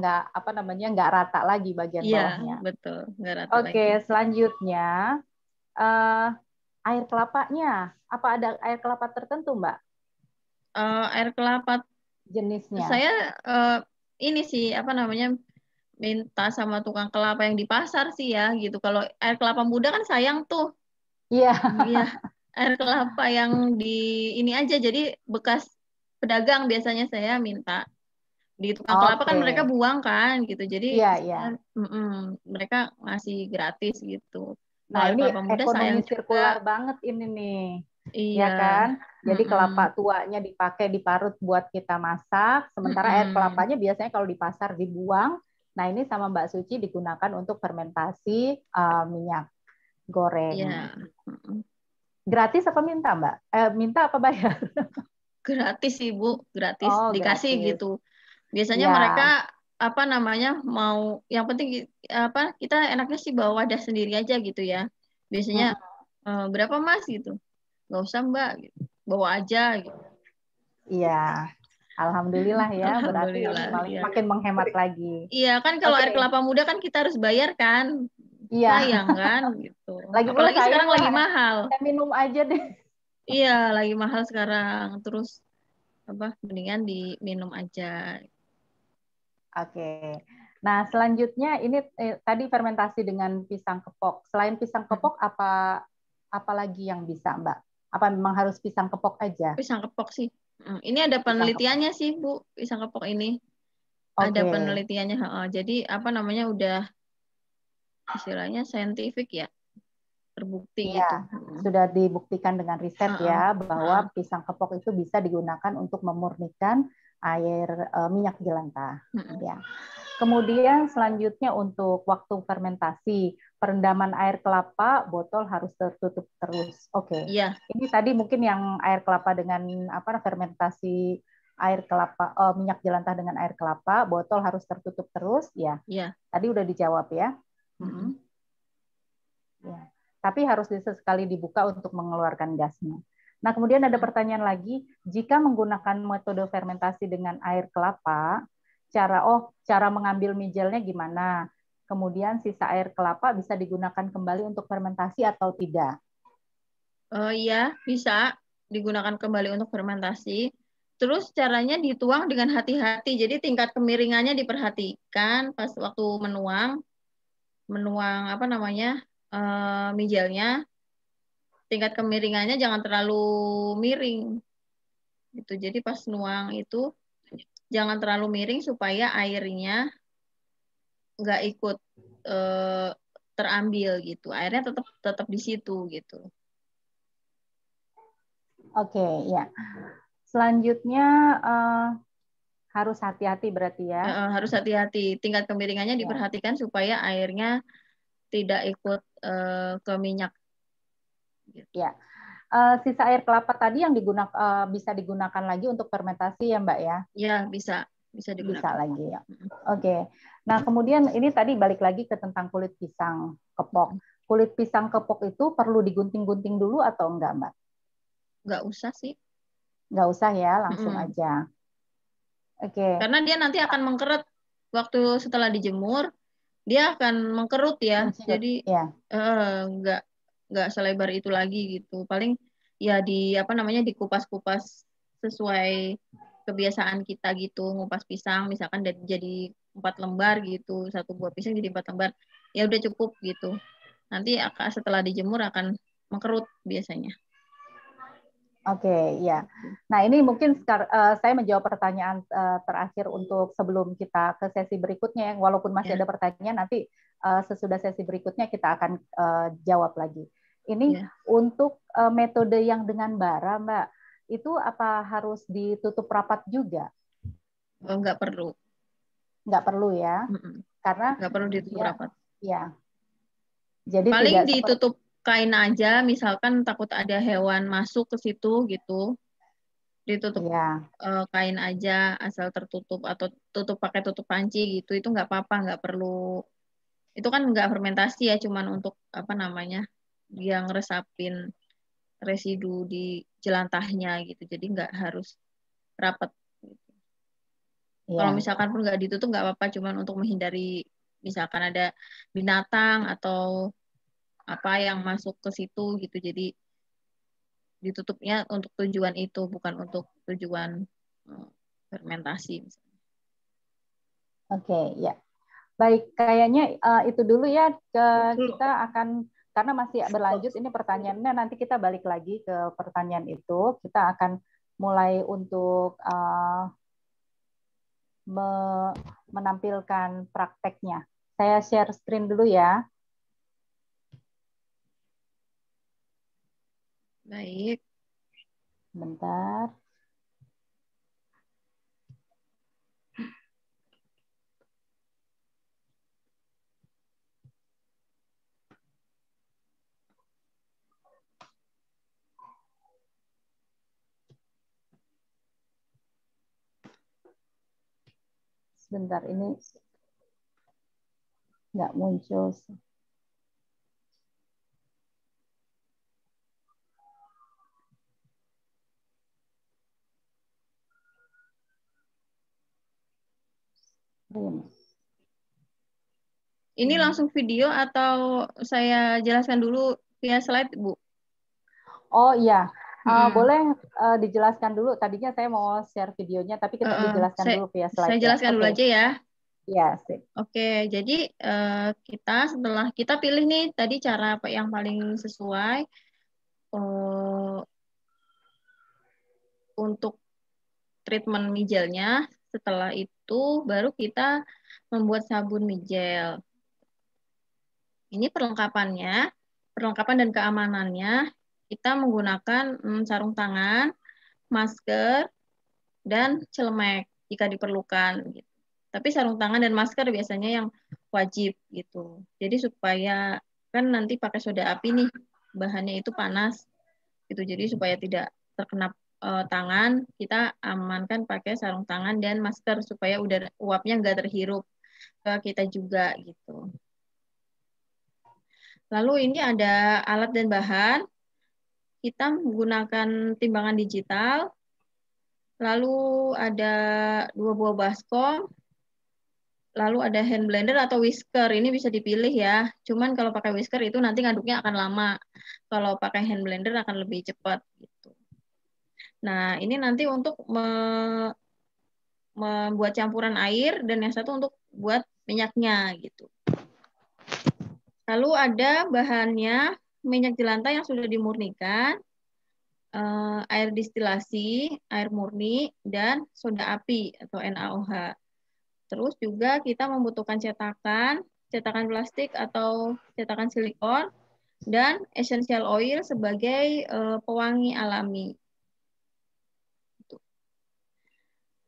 nggak rata lagi bagian bawahnya. Iya, betul, nggak rata lagi. Oke, selanjutnya air kelapanya. Apa ada air kelapa tertentu, Mbak? Air kelapa Jenisnya. saya ini sih minta sama tukang kelapa yang di pasar sih ya gitu. Kalau air kelapa muda kan sayang tuh. Iya. Iya. Air kelapa yang di ini aja, jadi bekas pedagang biasanya saya minta. Di tukang kelapa kan mereka buang kan gitu. Jadi mereka ngasih gratis gitu. Nah, Air ini kelapa muda ekonomi sayang sirkular juga. banget ini nih. Iya. Ya kan? Jadi kelapa tuanya dipakai diparut buat kita masak, sementara air kelapanya biasanya kalau di pasar dibuang. Nah, ini sama Mbak Suci digunakan untuk fermentasi minyak goreng. Iya. Gratis apa minta, Mbak? Minta apa bayar? Gratis sih, Bu, gratis. Dikasih gratis. gitu. Biasanya mereka mau yang penting kita enaknya sih bawa wadah sendiri aja gitu ya. Biasanya berapa Mas gitu. Nggak usah Mbak gitu. Bawa aja gitu. Iya. Alhamdulillah ya, Alhamdulillah, berarti makin menghemat lagi. Iya, kan kalau air kelapa muda kan kita harus bayar kan. Iya. Sayang kan gitu. Apalagi sekarang lagi mahal. Kita minum aja deh. Iya, lagi mahal sekarang. Terus mendingan diminum aja. Oke. Nah, selanjutnya ini tadi fermentasi dengan pisang kepok. Selain pisang kepok apa lagi yang bisa, Mbak? Apa memang harus pisang kepok aja? Pisang kepok sih. Ini ada penelitiannya sih, Bu, pisang kepok ini. Ada penelitiannya. Jadi udah istilahnya saintifik ya, terbukti Iya, gitu. sudah dibuktikan dengan riset ya bahwa Heeh. pisang kepok itu bisa digunakan untuk memurnikan air minyak jelantah. Heeh. Ya. Kemudian selanjutnya untuk waktu fermentasi, perendaman air kelapa, botol harus tertutup terus. Oke. Iya. Ini tadi mungkin yang air kelapa dengan apa fermentasi air kelapa minyak jelantah dengan air kelapa, botol harus tertutup terus ya. Iya. Tadi udah dijawab ya. Heeh. Ya. Tapi harus sesekali dibuka untuk mengeluarkan gasnya. Nah, kemudian ada pertanyaan lagi, jika menggunakan metode fermentasi dengan air kelapa, cara mengambil mijelnya gimana? Kemudian sisa air kelapa bisa digunakan kembali untuk fermentasi atau tidak? Iya, bisa digunakan kembali untuk fermentasi. Terus caranya dituang dengan hati-hati. Jadi tingkat kemiringannya diperhatikan pas waktu menuang apa namanya mijelnya. Tingkat kemiringannya jangan terlalu miring. Gitu. Jadi pas nuang itu jangan terlalu miring supaya airnya nggak ikut terambil gitu. Airnya tetap di situ gitu. Oke, ya. Selanjutnya harus hati-hati berarti ya. Harus hati-hati. Tingkat kemiringannya diperhatikan supaya airnya tidak ikut ke minyak. Gitu. Ya. Sisa air kelapa tadi yang bisa digunakan lagi untuk fermentasi ya Mbak ya? Ya, bisa digunakan. Bisa lagi ya. Oke. Nah, kemudian ini tadi balik lagi ke tentang kulit pisang kepok. Kulit pisang kepok itu perlu digunting-gunting dulu atau enggak, Mbak? Enggak usah sih. Enggak usah ya, langsung aja. Oke. Karena dia nanti akan mengkeret waktu setelah dijemur, dia akan mengkerut ya. Jadi ya. enggak selebar itu lagi gitu. Paling ya dikupas-kupas sesuai kebiasaan kita gitu, ngupas pisang misalkan jadi 4 lembar gitu, satu buah pisang jadi 4 lembar, ya udah cukup gitu. Nanti setelah dijemur akan mengkerut biasanya. Oke, ya. Nah, ini mungkin saya menjawab pertanyaan terakhir untuk sebelum kita ke sesi berikutnya. Walaupun masih ada pertanyaan, nanti sesudah sesi berikutnya kita akan jawab lagi. Ini untuk metode yang dengan bara, Mbak, itu apa harus ditutup rapat juga? Enggak perlu. Enggak perlu ya, karena enggak perlu ditutup rapat. Ya. Jadi paling ditutup kain aja, misalkan takut ada hewan masuk ke situ gitu, ditutup kain aja asal tertutup atau tutup pakai tutup panci gitu, itu nggak apa-apa, nggak perlu. Itu kan nggak fermentasi ya, cuman untuk apa namanya dia ngeresapin residu di jelantahnya gitu, jadi nggak harus rapat. Kalau misalkan pun nggak ditutup nggak apa-apa, cuman untuk menghindari misalkan ada binatang atau apa yang masuk ke situ gitu, jadi ditutupnya untuk tujuan itu, bukan untuk tujuan fermentasi. Oke, ya. Baik, kayaknya itu dulu ya. Kita akan, karena masih berlanjut ini pertanyaannya, nanti kita balik lagi ke pertanyaan itu. Kita akan mulai untuk menampilkan prakteknya. Saya share screen dulu ya. Baik. Bentar. Sebentar, ini nggak muncul. Ini langsung video atau saya jelaskan dulu via slide, Bu? Oh iya, boleh dijelaskan dulu. Tadinya saya mau share videonya, tapi kita dijelaskan dulu via slide. Saya jelaskan dulu aja ya. Iya, sip. Oke, jadi setelah kita pilih nih tadi cara yang paling sesuai untuk treatment mijelnya. Setelah itu baru kita membuat sabun mijel. Ini perlengkapannya, perlengkapan dan keamanannya, kita menggunakan sarung tangan, masker, dan celemek jika diperlukan. Gitu. Tapi sarung tangan dan masker biasanya yang wajib gitu. Jadi supaya kan nanti pakai soda api nih, bahannya itu panas gitu. Jadi supaya tidak terkena tangan, kita amankan pakai sarung tangan dan masker supaya udara uapnya nggak terhirup ke kita juga gitu. Lalu ini ada alat dan bahan. Kita menggunakan timbangan digital. Lalu ada 2 buah baskom. Lalu ada hand blender atau whisker. Ini bisa dipilih ya. Cuman kalau pakai whisker itu nanti ngaduknya akan lama. Kalau pakai hand blender akan lebih cepat gitu. Nah, ini nanti untuk membuat campuran air dan yang satu untuk buat minyaknya gitu. Lalu ada bahannya minyak jelantah yang sudah dimurnikan, air distilasi, air murni, dan soda api atau NaOH. Terus juga kita membutuhkan cetakan plastik atau cetakan silikon, dan essential oil sebagai pewangi alami.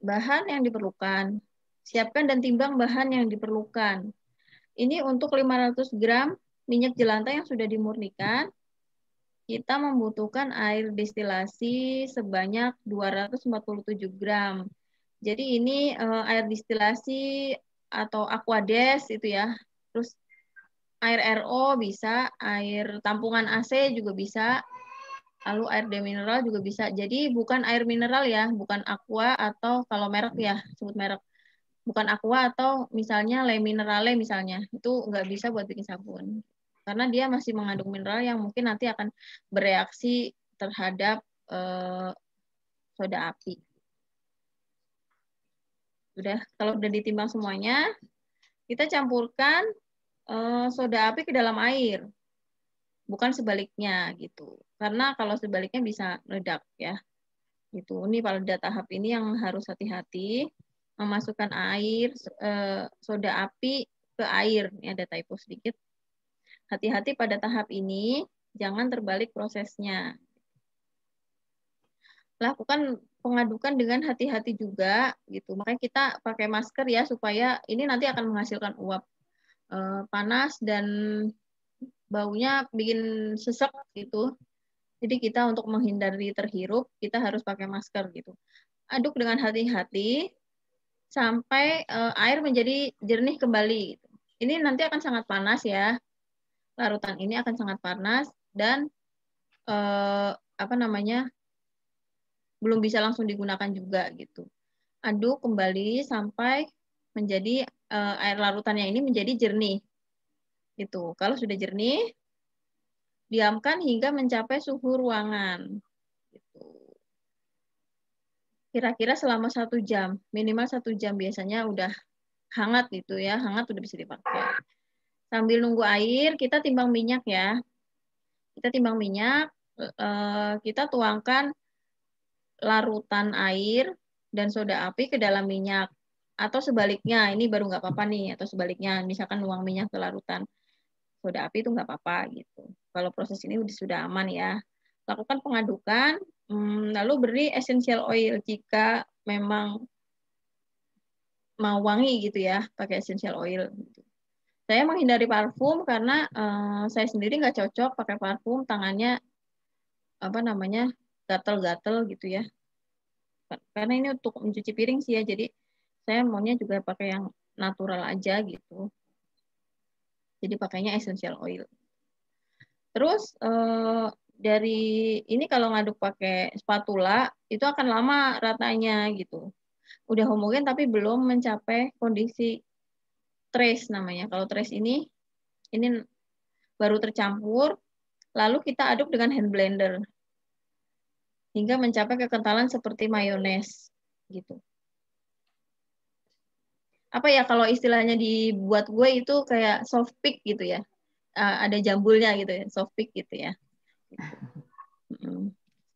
Bahan yang diperlukan. Siapkan dan timbang bahan yang diperlukan. Ini untuk 500 gram minyak jelantah yang sudah dimurnikan, kita membutuhkan air destilasi sebanyak 247 gram. Jadi ini air destilasi atau aquades itu ya. Terus air RO bisa, air tampungan AC juga bisa, lalu air demineral juga bisa. Jadi bukan air mineral ya, bukan aqua atau kalau merek ya, sebut merek. Bukan aqua atau misalnya le minerale misalnya, itu nggak bisa buat bikin sabun. Karena dia masih mengandung mineral yang mungkin nanti akan bereaksi terhadap soda api. Kalau udah ditimbang semuanya, kita campurkan soda api ke dalam air. Bukan sebaliknya gitu. Karena kalau sebaliknya bisa meledak ya. Gitu. Ini pada tahap ini yang harus hati-hati. Memasukkan air, soda api ke air. Ini ada typo sedikit. Hati-hati pada tahap ini, jangan terbalik prosesnya. Lakukan pengadukan dengan hati-hati juga, gitu. Makanya kita pakai masker ya, supaya ini nanti akan menghasilkan uap panas dan baunya bikin sesek gitu. Jadi kita untuk menghindari terhirup, kita harus pakai masker gitu. Aduk dengan hati-hati sampai air menjadi jernih kembali. Ini nanti akan sangat panas ya. Larutan ini akan sangat panas dan belum bisa langsung digunakan juga gitu. Aduk kembali sampai menjadi air larutannya ini menjadi jernih. Gitu. Kalau sudah jernih, diamkan hingga mencapai suhu ruangan. Kira-kira selama 1 jam, minimal 1 jam biasanya udah hangat gitu ya, hangat udah bisa dipakai. Sambil nunggu air, kita timbang minyak ya. Kita timbang minyak, kita tuangkan larutan air dan soda api ke dalam minyak. Atau sebaliknya, ini baru nggak apa-apa nih, atau sebaliknya, misalkan nuang minyak ke larutan soda api itu nggak apa-apa gitu. Kalau proses ini sudah aman ya. Lakukan pengadukan, lalu beri essential oil jika memang mau wangi gitu ya, pakai essential oil. Saya menghindari parfum karena saya sendiri nggak cocok pakai parfum, tangannya gatel-gatel gitu ya. Karena ini untuk mencuci piring sih ya, jadi saya maunya juga pakai yang natural aja gitu. Jadi pakainya essential oil. Terus dari ini kalau ngaduk pakai spatula itu akan lama ratanya gitu. Udah homogen tapi belum mencapai kondisi trace namanya. Kalau trace ini baru tercampur, lalu kita aduk dengan hand blender hingga mencapai kekentalan seperti mayones gitu. Apa ya kalau istilahnya dibuat gue itu kayak soft pick gitu ya. Ada jambulnya gitu ya, soft pick gitu ya.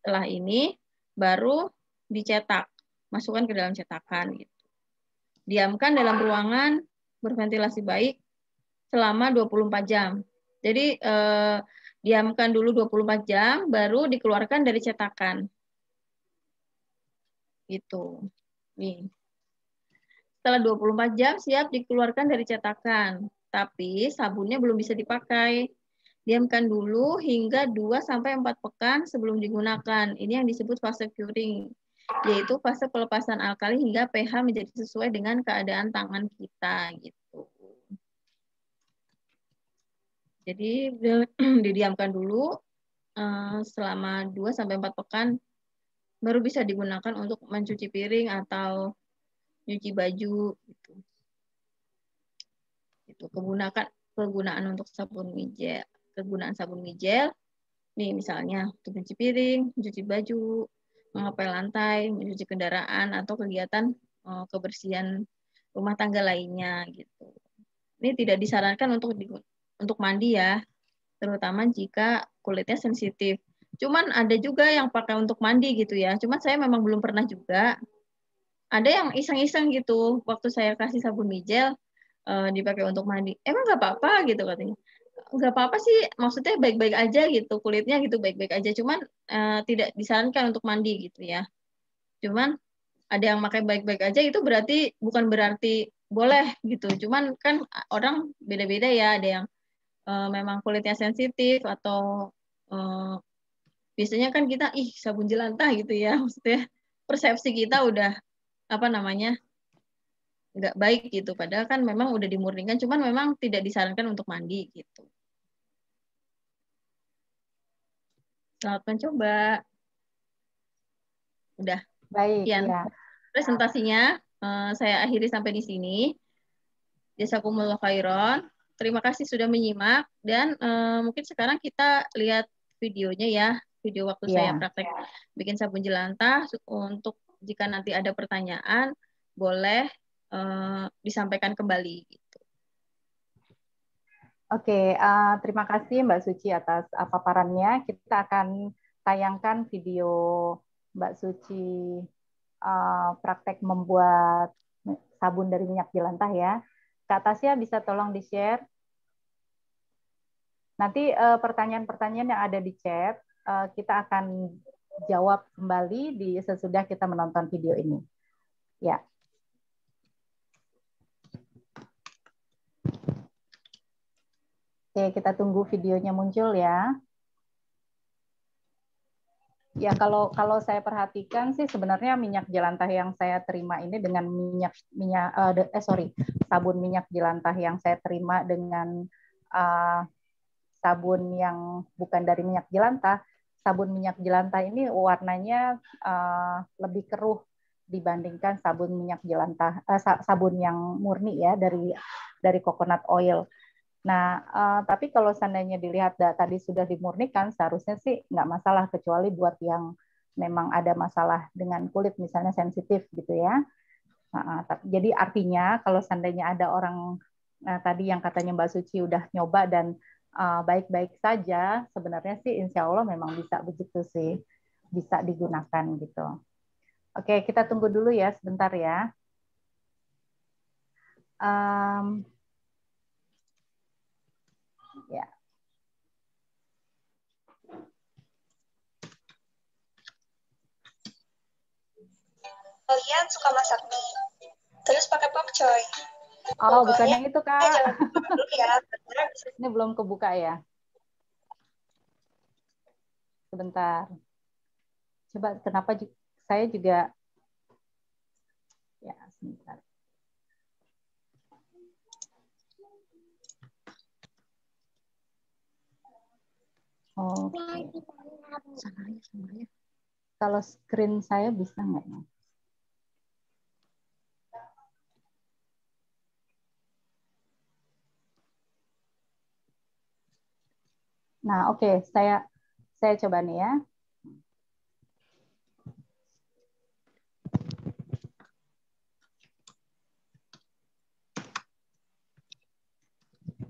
Setelah ini baru dicetak, masukkan ke dalam cetakan gitu. Diamkan dalam ruangan berventilasi baik selama 24 jam. Jadi diamkan dulu 24 jam, baru dikeluarkan dari cetakan. Gitu. Nih. Setelah 24 jam siap dikeluarkan dari cetakan. Tapi sabunnya belum bisa dipakai. Diamkan dulu hingga 2-4 pekan sebelum digunakan. Ini yang disebut fase curing, yaitu fase pelepasan alkali hingga pH menjadi sesuai dengan keadaan tangan kita. Gitu. Jadi didiamkan dulu selama 2-4 pekan baru bisa digunakan untuk mencuci piring atau nyuci baju gitu. Itu kegunaan untuk sabun mijel. Kegunaan sabun mijel nih misalnya untuk mencuci piring, mencuci baju, mengepel lantai, mencuci kendaraan atau kegiatan kebersihan rumah tangga lainnya gitu. Ini tidak disarankan untuk mandi ya, terutama jika kulitnya sensitif. Cuman ada juga yang pakai untuk mandi gitu ya. Cuman saya memang belum pernah juga. Ada yang iseng-iseng gitu. Waktu saya kasih sabun mijel dipakai untuk mandi. Emang nggak apa-apa gitu katanya. Nggak apa-apa sih. Maksudnya baik-baik aja gitu. Kulitnya gitu baik-baik aja. Cuman tidak disarankan untuk mandi gitu ya. Cuman ada yang pakai baik-baik aja itu bukan berarti boleh gitu. Cuman kan orang beda-beda ya. Ada yang memang kulitnya sensitif atau biasanya kan kita sabun jelantah gitu ya, maksudnya persepsi kita udah apa namanya nggak baik gitu, padahal kan memang udah dimurnikan, cuman memang tidak disarankan untuk mandi gitu. Selamat mencoba. Udah. Baik, Sekian ya. presentasinya, saya akhiri sampai di sini. Jazakumullah khairan. Terima kasih sudah menyimak dan mungkin sekarang kita lihat videonya ya, video waktu saya praktek bikin sabun jelantah. Untuk jika nanti ada pertanyaan, boleh disampaikan kembali. Gitu. Oke, terima kasih Mbak Suci atas paparannya. Kita akan tayangkan video Mbak Suci praktek membuat sabun dari minyak jelantah ya. Kak Tasya bisa tolong di-share. Nanti pertanyaan-pertanyaan yang ada di chat, kita akan jawab kembali sesudah kita menonton video ini. Ya. Oke, kita tunggu videonya muncul ya. Ya, kalau saya perhatikan sih sebenarnya minyak jelantah yang saya terima ini dengan sabun minyak jelantah yang saya terima dengan sabun yang bukan dari minyak jelantah. Sabun minyak jelantah ini warnanya lebih keruh dibandingkan sabun minyak jelantah, sabun yang murni ya dari coconut oil. Nah, tapi kalau seandainya dilihat tadi sudah dimurnikan, seharusnya sih nggak masalah, kecuali buat yang memang ada masalah dengan kulit, misalnya sensitif gitu ya. Jadi artinya kalau seandainya ada orang tadi yang katanya Mbak Suci udah nyoba dan baik-baik saja, sebenarnya sih insya Allah memang bisa begitu sih, bisa digunakan gitu. Oke, kita tunggu dulu ya sebentar ya. Ya. Kalian suka masak mie, terus pakai pokcoy. Oh, bukan yang itu, Kak. Dulu ya, ini belum kebuka ya. Sebentar. Coba kenapa saya juga ya, sebentar. Oh, kalau screen saya bisa nggak ya? Nah, oke, saya coba nih ya.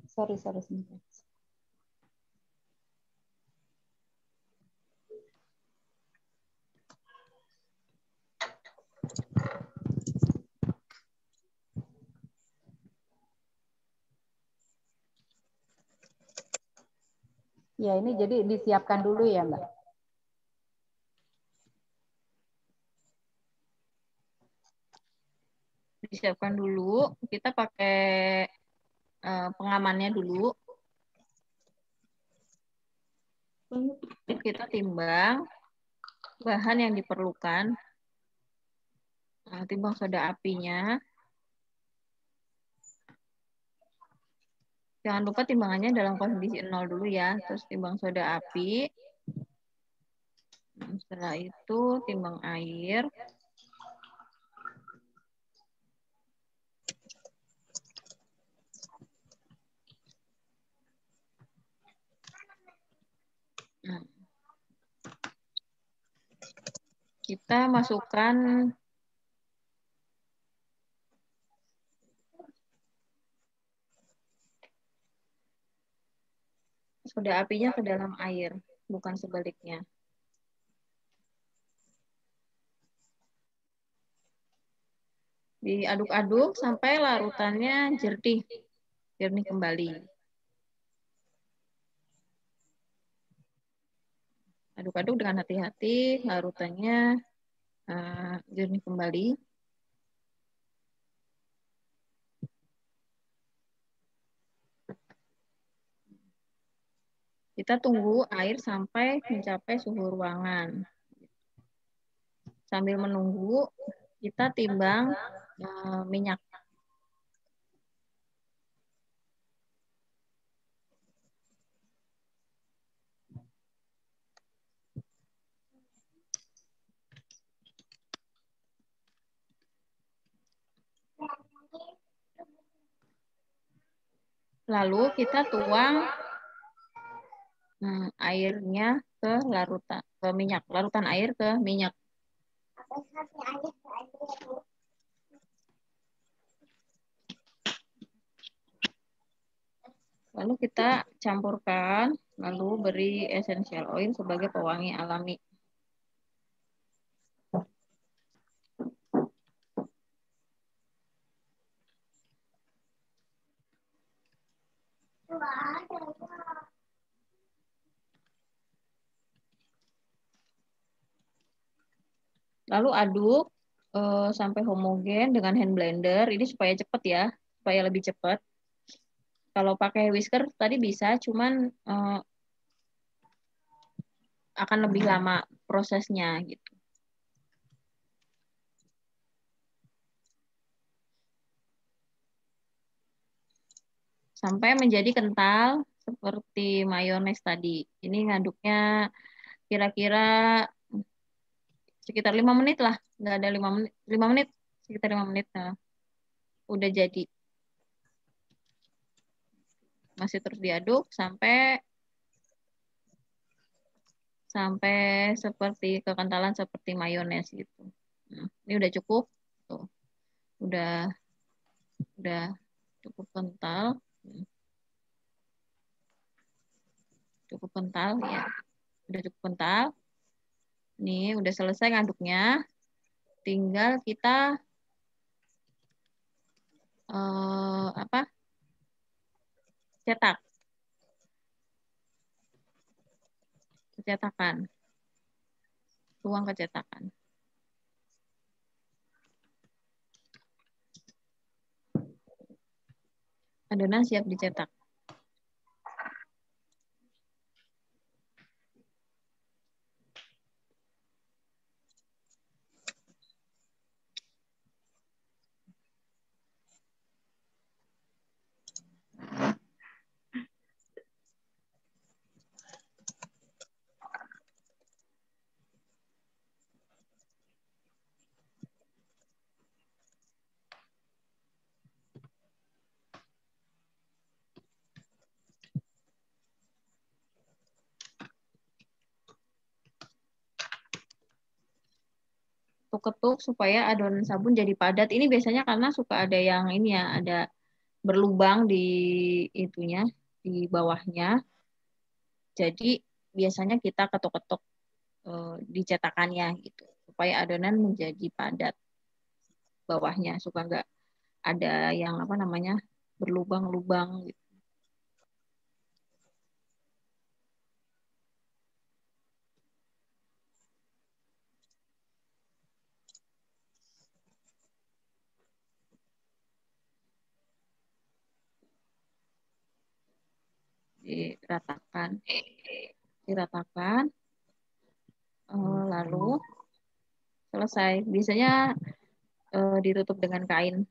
Sorry sebentar. Ya, ini jadi disiapkan dulu ya, Mbak. Disiapkan dulu, kita pakai pengamannya dulu. Kita timbang bahan yang diperlukan. Nah, timbang soda apinya. Jangan lupa timbangannya dalam kondisi 0 dulu ya. Terus timbang soda api. Nah, setelah itu timbang air. Nah, kita masukkan soda apinya ke dalam air, bukan sebaliknya. Diaduk-aduk sampai larutannya jernih kembali. Aduk-aduk dengan hati-hati, larutannya jernih kembali. Kita tunggu air sampai mencapai suhu ruangan. Sambil menunggu, kita timbang minyak. Lalu kita tuang airnya ke minyak, larutan air ke minyak. Lalu kita campurkan, lalu beri essential oil sebagai pewangi alami. Lalu aduk sampai homogen dengan hand blender. Ini supaya cepat ya, supaya lebih cepat. Kalau pakai whisker tadi bisa, cuman akan lebih lama prosesnya gitu. Sampai menjadi kental seperti mayones tadi. Ini ngaduknya kira-kira sekitar 5 menit lah. Nggak ada 5 menit, 5 menit, sekitar 5 menit. Nah, udah jadi. Masih terus diaduk sampai seperti kekentalan seperti mayones gitu. Nah, ini udah cukup. Tuh. Udah cukup kental. Cukup kental ya. Udah cukup kental. Nih, udah selesai ngaduknya. Tinggal kita cetak. Cetakan. Tuang ke cetakan. Adonan siap dicetak. Ketuk supaya adonan sabun jadi padat. Ini biasanya karena suka ada yang ini ya, ada berlubang di itunya, di bawahnya. Jadi biasanya kita ketuk-ketuk di cetakannya gitu, supaya adonan menjadi padat bawahnya, supaya nggak ada yang apa namanya berlubang-lubang gitu. diratakan, lalu selesai. Biasanya ditutup dengan kain.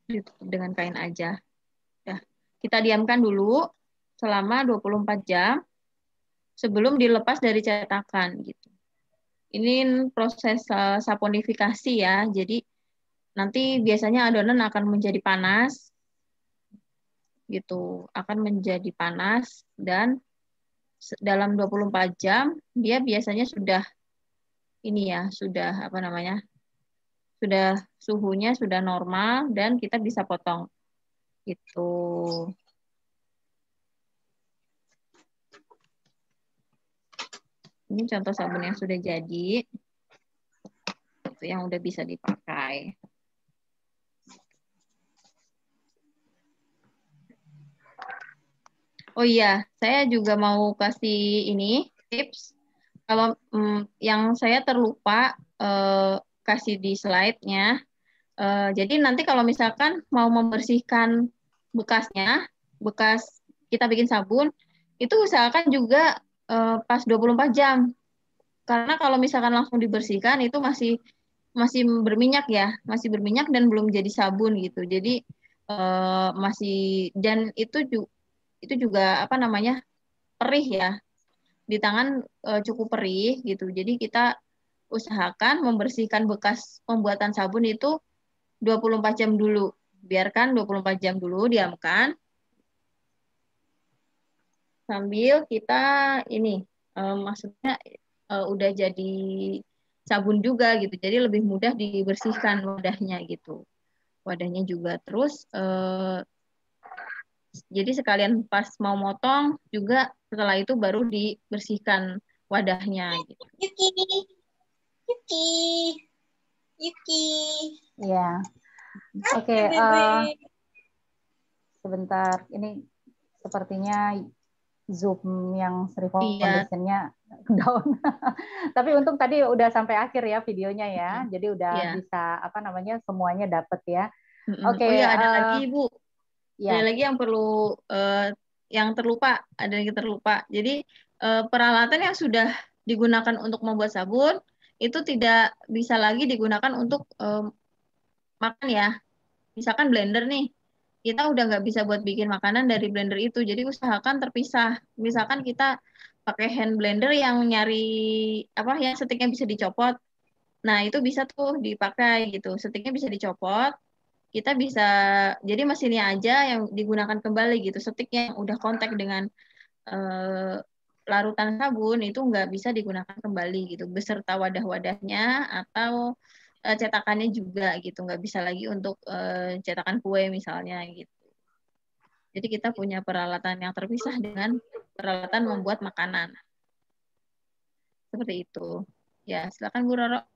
Ditutup dengan kain aja. Ya, kita diamkan dulu selama 24 jam sebelum dilepas dari cetakan gitu. Ini proses saponifikasi ya. Jadi nanti biasanya adonan akan menjadi panas gitu, akan menjadi panas dan dalam 24 jam dia biasanya sudah ini ya, sudah apa namanya? Sudah suhunya sudah normal dan kita bisa potong. Gitu. Ini contoh sabun yang sudah jadi. Itu yang udah bisa dipakai. Oh iya, saya juga mau kasih ini tips. Kalau yang saya terlupa kasih di slide-nya. Jadi nanti kalau misalkan mau membersihkan bekasnya, bekas kita bikin sabun, itu usahakan juga pas 24 jam. Karena kalau misalkan langsung dibersihkan itu masih berminyak ya, masih berminyak dan belum jadi sabun gitu. Jadi masih, dan itu juga apa namanya, perih ya, di tangan cukup perih gitu. Jadi kita usahakan membersihkan bekas pembuatan sabun itu 24 jam dulu. Biarkan 24 jam dulu, diamkan. Sambil kita ini, maksudnya udah jadi sabun juga gitu. Jadi lebih mudah dibersihkan wadahnya gitu. Wadahnya juga. Terus jadi sekalian pas mau motong juga setelah itu baru dibersihkan wadahnya gitu. Yuki. Ya. Oke, sebentar. Ini sepertinya Zoom yang Sri Foundation-nya down. Tapi untung tadi udah sampai akhir ya videonya ya. Jadi udah bisa apa namanya semuanya dapat ya. Oke. Oh ya, ada lagi Ibu. Ya. Ada lagi yang perlu yang terlupa, ada yang terlupa. Jadi peralatan yang sudah digunakan untuk membuat sabun itu tidak bisa lagi digunakan untuk makan ya. Misalkan blender nih, kita udah nggak bisa buat bikin makanan dari blender itu. Jadi usahakan terpisah. Misalkan kita pakai hand blender yang nyari apa yang setiknya bisa dicopot. Nah, itu bisa tuh dipakai gitu. Setiknya bisa dicopot. Kita bisa, jadi mesinnya aja yang digunakan kembali gitu. Setik yang udah kontak dengan larutan sabun itu nggak bisa digunakan kembali gitu. Beserta wadah-wadahnya atau cetakannya juga gitu. Nggak bisa lagi untuk cetakan kue misalnya gitu. Jadi kita punya peralatan yang terpisah dengan peralatan membuat makanan. Seperti itu. Ya, silakan Bu Roro.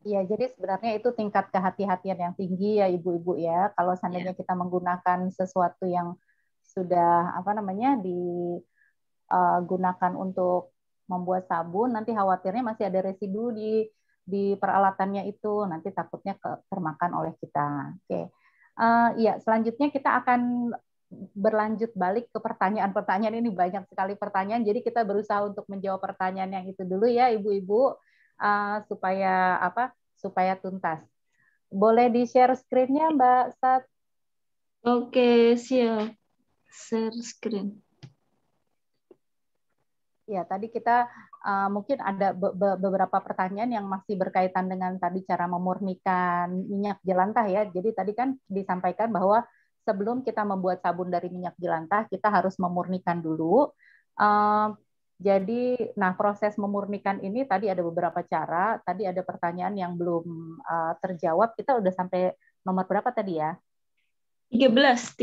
Ya, jadi sebenarnya itu tingkat kehati-hatian yang tinggi ya Ibu-ibu ya. Kalau seandainya kita menggunakan sesuatu yang sudah apa namanya digunakan untuk membuat sabun, nanti khawatirnya masih ada residu di peralatannya itu, nanti takutnya termakan oleh kita. Oke. Ya, selanjutnya kita akan berlanjut balik ke pertanyaan-pertanyaan. Ini banyak sekali pertanyaan, jadi kita berusaha untuk menjawab pertanyaan yang itu dulu ya Ibu-ibu. Supaya tuntas. Boleh di-share screen-nya, Mbak Sat? Oke, siap. Share screen. Ya, tadi kita mungkin ada beberapa pertanyaan yang masih berkaitan dengan tadi cara memurnikan minyak jelantah ya. Jadi tadi kan disampaikan bahwa sebelum kita membuat sabun dari minyak jelantah, kita harus memurnikan dulu. Jadi, nah proses memurnikan ini tadi ada beberapa cara. Tadi ada pertanyaan yang belum terjawab. Kita udah sampai nomor berapa tadi ya? 13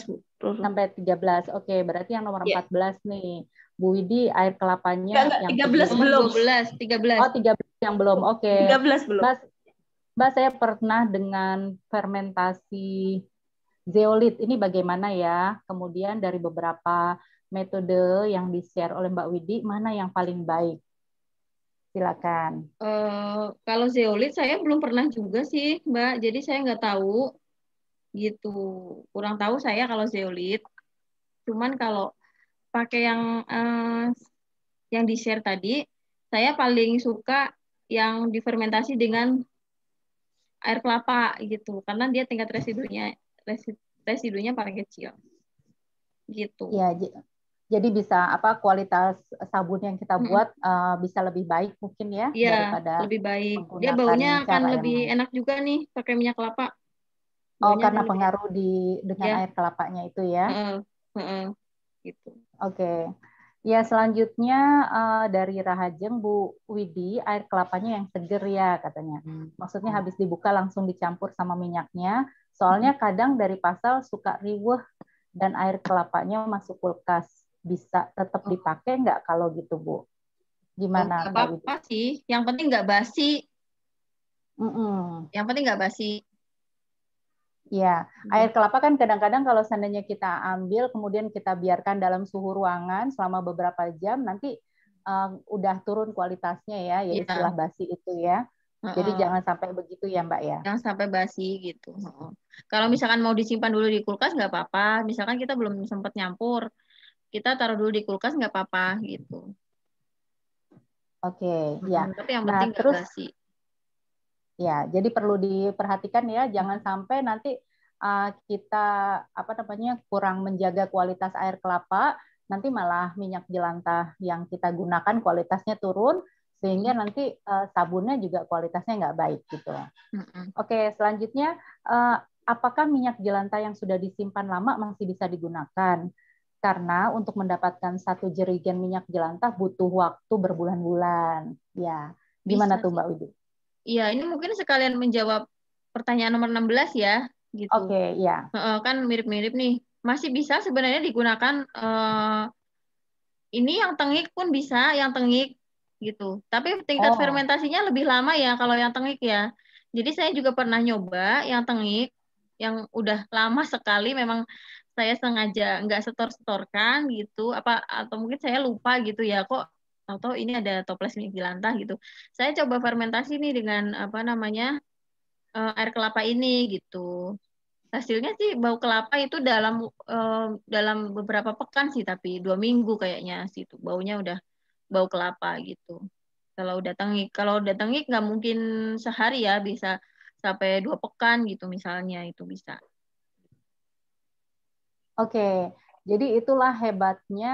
Bu. Sampai 13. Oke, berarti yang nomor 14 nih. Bu Widi, air kelapanya yang 13 belum. 13. Oh, 13 yang belum. Oke. 13 belum. Mbak, saya pernah dengan fermentasi zeolit. Ini bagaimana ya? Kemudian dari beberapa metode yang di-share oleh Mbak Widi, mana yang paling baik? Silakan. Kalau zeolit saya belum pernah juga sih, Mbak. Jadi saya nggak tahu. gitu. Kurang tahu saya kalau zeolit. Cuman kalau pakai yang di share tadi, saya paling suka yang difermentasi dengan air kelapa gitu, karena dia tingkat residunya paling kecil gitu. Ya, jadi bisa kualitas sabun yang kita buat bisa lebih baik mungkin ya Iya, daripada lebih baik. Dia menggunakan baunya akan cara yang lebih lain. enak juga nih pakai minyak kelapa. Oh, Baunya karena akan lebih pengaruh dengan ya. air kelapanya itu ya. Gitu. Oke. Ya, selanjutnya dari Rahajeng, Bu Widi, air kelapanya yang seger ya katanya. Maksudnya habis dibuka langsung dicampur sama minyaknya. Soalnya kadang dari pasar suka riweh dan air kelapanya masuk kulkas. Bisa tetap dipakai nggak kalau gitu, Bu? Gimana, Nggak Mbak Widi? apa-apa sih. Yang penting nggak basi. Yang penting nggak basi. Ya, air kelapa kan kadang-kadang kalau seandainya kita ambil kemudian kita biarkan dalam suhu ruangan selama beberapa jam, nanti udah turun kualitasnya ya istilah basi itu ya. Jadi jangan sampai begitu ya Mbak ya. Jangan sampai basi gitu. Kalau misalkan mau disimpan dulu di kulkas nggak apa-apa. Misalkan kita belum sempat nyampur, kita taruh dulu di kulkas nggak apa-apa gitu. Oke, ya. Tapi yang Nah, penting nggak terus basi. ya, jadi perlu diperhatikan ya, jangan sampai nanti kita kurang menjaga kualitas air kelapa, nanti malah minyak jelantah yang kita gunakan kualitasnya turun, sehingga nanti sabunnya juga kualitasnya nggak baik gitu. Oke, selanjutnya apakah minyak jelantah yang sudah disimpan lama masih bisa digunakan? Karena untuk mendapatkan 1 jerigen minyak jelantah butuh waktu berbulan-bulan. Ya, gimana tuh Mbak Widi? Iya, ini mungkin sekalian menjawab pertanyaan nomor 16 ya, gitu. Oke, ya. Kan mirip-mirip nih. Masih bisa sebenarnya digunakan ini yang tengik pun bisa, yang tengik gitu. Tapi tingkat fermentasinya lebih lama ya kalau yang tengik ya. Jadi saya juga pernah nyoba yang tengik, yang udah lama sekali memang saya sengaja nggak setor-setorkan gitu, atau mungkin saya lupa gitu ya kok atau ini ada toples minyak jelantah gitu. Saya coba fermentasi nih dengan air kelapa ini gitu. Hasilnya sih bau kelapa itu dalam beberapa pekan sih, tapi 2 minggu kayaknya sih itu baunya udah bau kelapa gitu. Kalau udah tengik nggak mungkin sehari ya, bisa sampai 2 pekan gitu misalnya itu bisa. Oke, jadi itulah hebatnya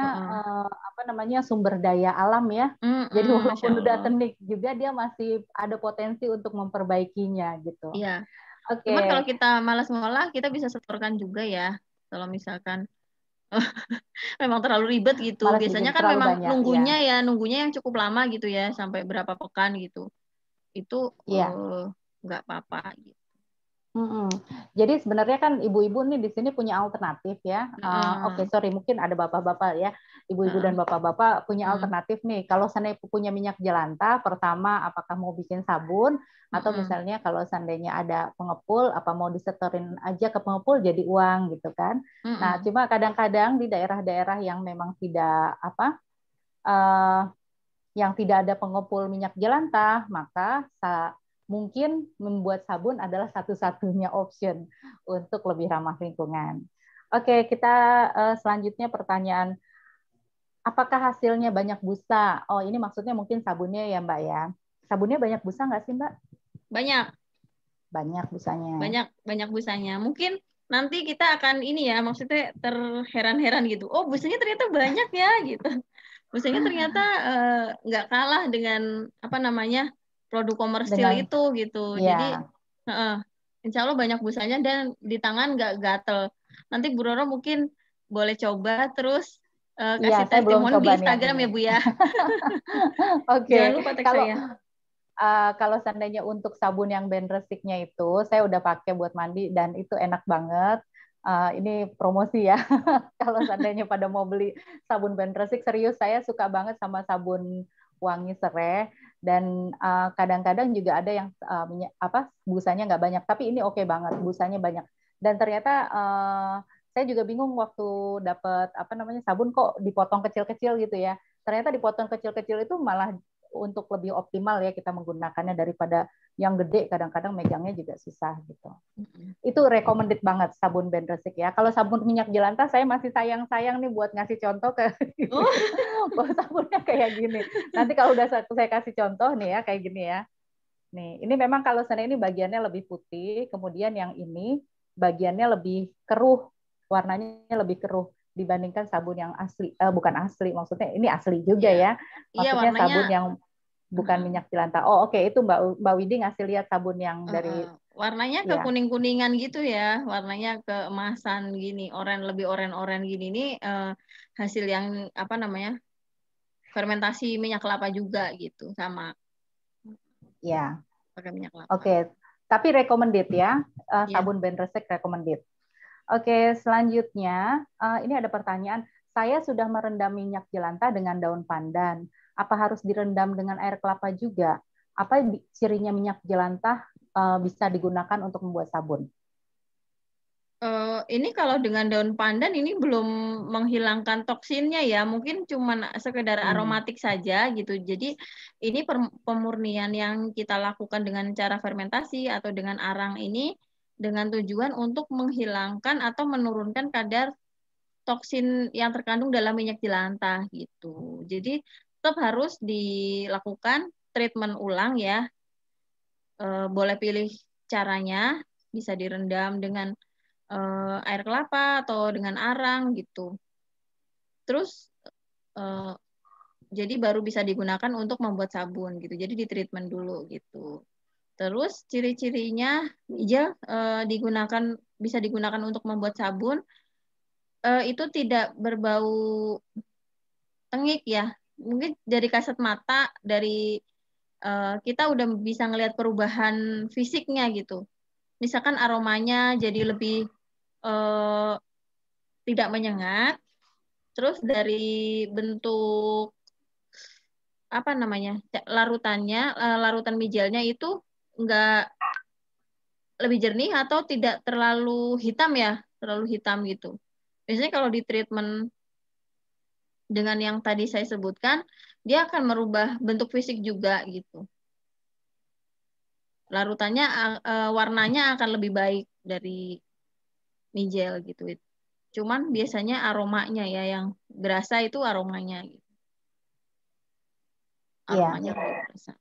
sumber daya alam ya. Jadi walaupun udah tengik juga dia masih ada potensi untuk memperbaikinya gitu. Iya. Oke. Cuman kalau kita malas ngolah, kita bisa setorkan juga ya. Kalau misalkan memang terlalu ribet gitu. Biasanya kan memang banyak, nunggunya yang cukup lama gitu ya, sampai berapa pekan gitu. Itu nggak apa-apa gitu. Jadi sebenarnya kan ibu-ibu nih di sini punya alternatif ya. Oke, sorry, mungkin ada bapak-bapak ya. Ibu-ibu dan bapak-bapak punya alternatif nih. Kalau seandainya punya minyak jelantah, pertama apakah mau bikin sabun atau misalnya kalau seandainya ada pengepul, apa mau disetorin aja ke pengepul jadi uang gitu kan. Nah, cuma kadang-kadang di daerah-daerah yang memang yang tidak ada pengepul minyak jelantah, maka mungkin membuat sabun adalah satu-satunya option untuk lebih ramah lingkungan. Oke, kita selanjutnya pertanyaan, apakah hasilnya banyak busa? Oh, ini maksudnya mungkin sabunnya ya Mbak ya. Sabunnya banyak busa nggak sih Mbak? Banyak. Banyak busanya. Banyak busanya. Mungkin nanti kita akan ini ya, maksudnya terheran-heran gitu. Oh, busanya ternyata banyak ya gitu. Busanya ternyata nggak kalah dengan produk komersil itu gitu. Jadi insya Allah banyak busanya dan di tangan nggak gatel. Nanti Bu Roro mungkin boleh coba terus kasih testimoni di Instagram ya Bu ya. Oke. Jangan lupa tag saya. Kalau seandainya untuk sabun yang band restiknya itu, saya udah pakai buat mandi dan itu enak banget. Ini promosi ya. Kalau seandainya pada mau beli sabun band resik, serius saya suka banget sama sabun wangi serai. Dan kadang-kadang juga ada yang busanya nggak banyak, tapi ini oke banget, busanya banyak. Dan ternyata saya juga bingung waktu dapat sabun kok dipotong kecil-kecil gitu ya. Ternyata dipotong kecil-kecil itu malah untuk lebih optimal ya kita menggunakannya daripada yang gede kadang-kadang megangnya juga susah gitu. Itu recommended banget sabun band resik ya. Kalau sabun minyak jelantah saya masih sayang-sayang nih buat ngasih contoh ke bahwa sabunnya kayak gini. Nanti kalau udah saya kasih contoh nih ya kayak gini ya. Nih, ini memang kalau sana ini bagiannya lebih putih, kemudian yang ini bagiannya lebih keruh, warnanya lebih keruh dibandingkan sabun yang asli. Bukan asli, maksudnya ini asli juga ya. Iya, Maksudnya warnanya sabun yang bukan minyak jelantah. Oh, oke, itu Mbak Widi ngasih lihat sabun yang dari warnanya ke ya. kuning-kuningan gitu ya, warnanya keemasan gini, lebih oren-oren gini. Ini hasil yang apa namanya? Fermentasi minyak kelapa juga gitu, sama Ya. pakai minyak kelapa. Oke, tapi recommended ya, Iya. sabun band resik recommended. Oke, selanjutnya ini ada pertanyaan. Saya sudah merendam minyak jelantah dengan daun pandan. Apa harus direndam dengan air kelapa juga? Apa cirinya minyak jelantah bisa digunakan untuk membuat sabun? Ini kalau dengan daun pandan ini belum menghilangkan toksinnya ya, mungkin cuma sekedar aromatik saja gitu. Jadi ini pemurnian yang kita lakukan dengan cara fermentasi atau dengan arang ini dengan tujuan untuk menghilangkan atau menurunkan kadar toksin yang terkandung dalam minyak jelantah gitu. Jadi tetap harus dilakukan treatment ulang ya. Boleh pilih caranya, bisa direndam dengan air kelapa atau dengan arang gitu. Terus jadi baru bisa digunakan untuk membuat sabun gitu. Jadi di treatment dulu gitu. Terus ciri-cirinya bisa digunakan untuk membuat sabun. Itu tidak berbau tengik ya. Mungkin dari kasat mata, dari kita udah bisa ngelihat perubahan fisiknya gitu. Misalkan aromanya jadi lebih tidak menyengat, terus dari bentuk apa namanya larutan mijelnya itu enggak lebih jernih atau tidak terlalu hitam ya, terlalu hitam gitu. Biasanya kalau di treatment dengan yang tadi saya sebutkan, dia akan merubah bentuk fisik juga gitu. Larutannya warnanya akan lebih baik dari mijel gitu. Cuman biasanya aromanya ya yang berasa itu aromanya gitu. Aromanya berasa.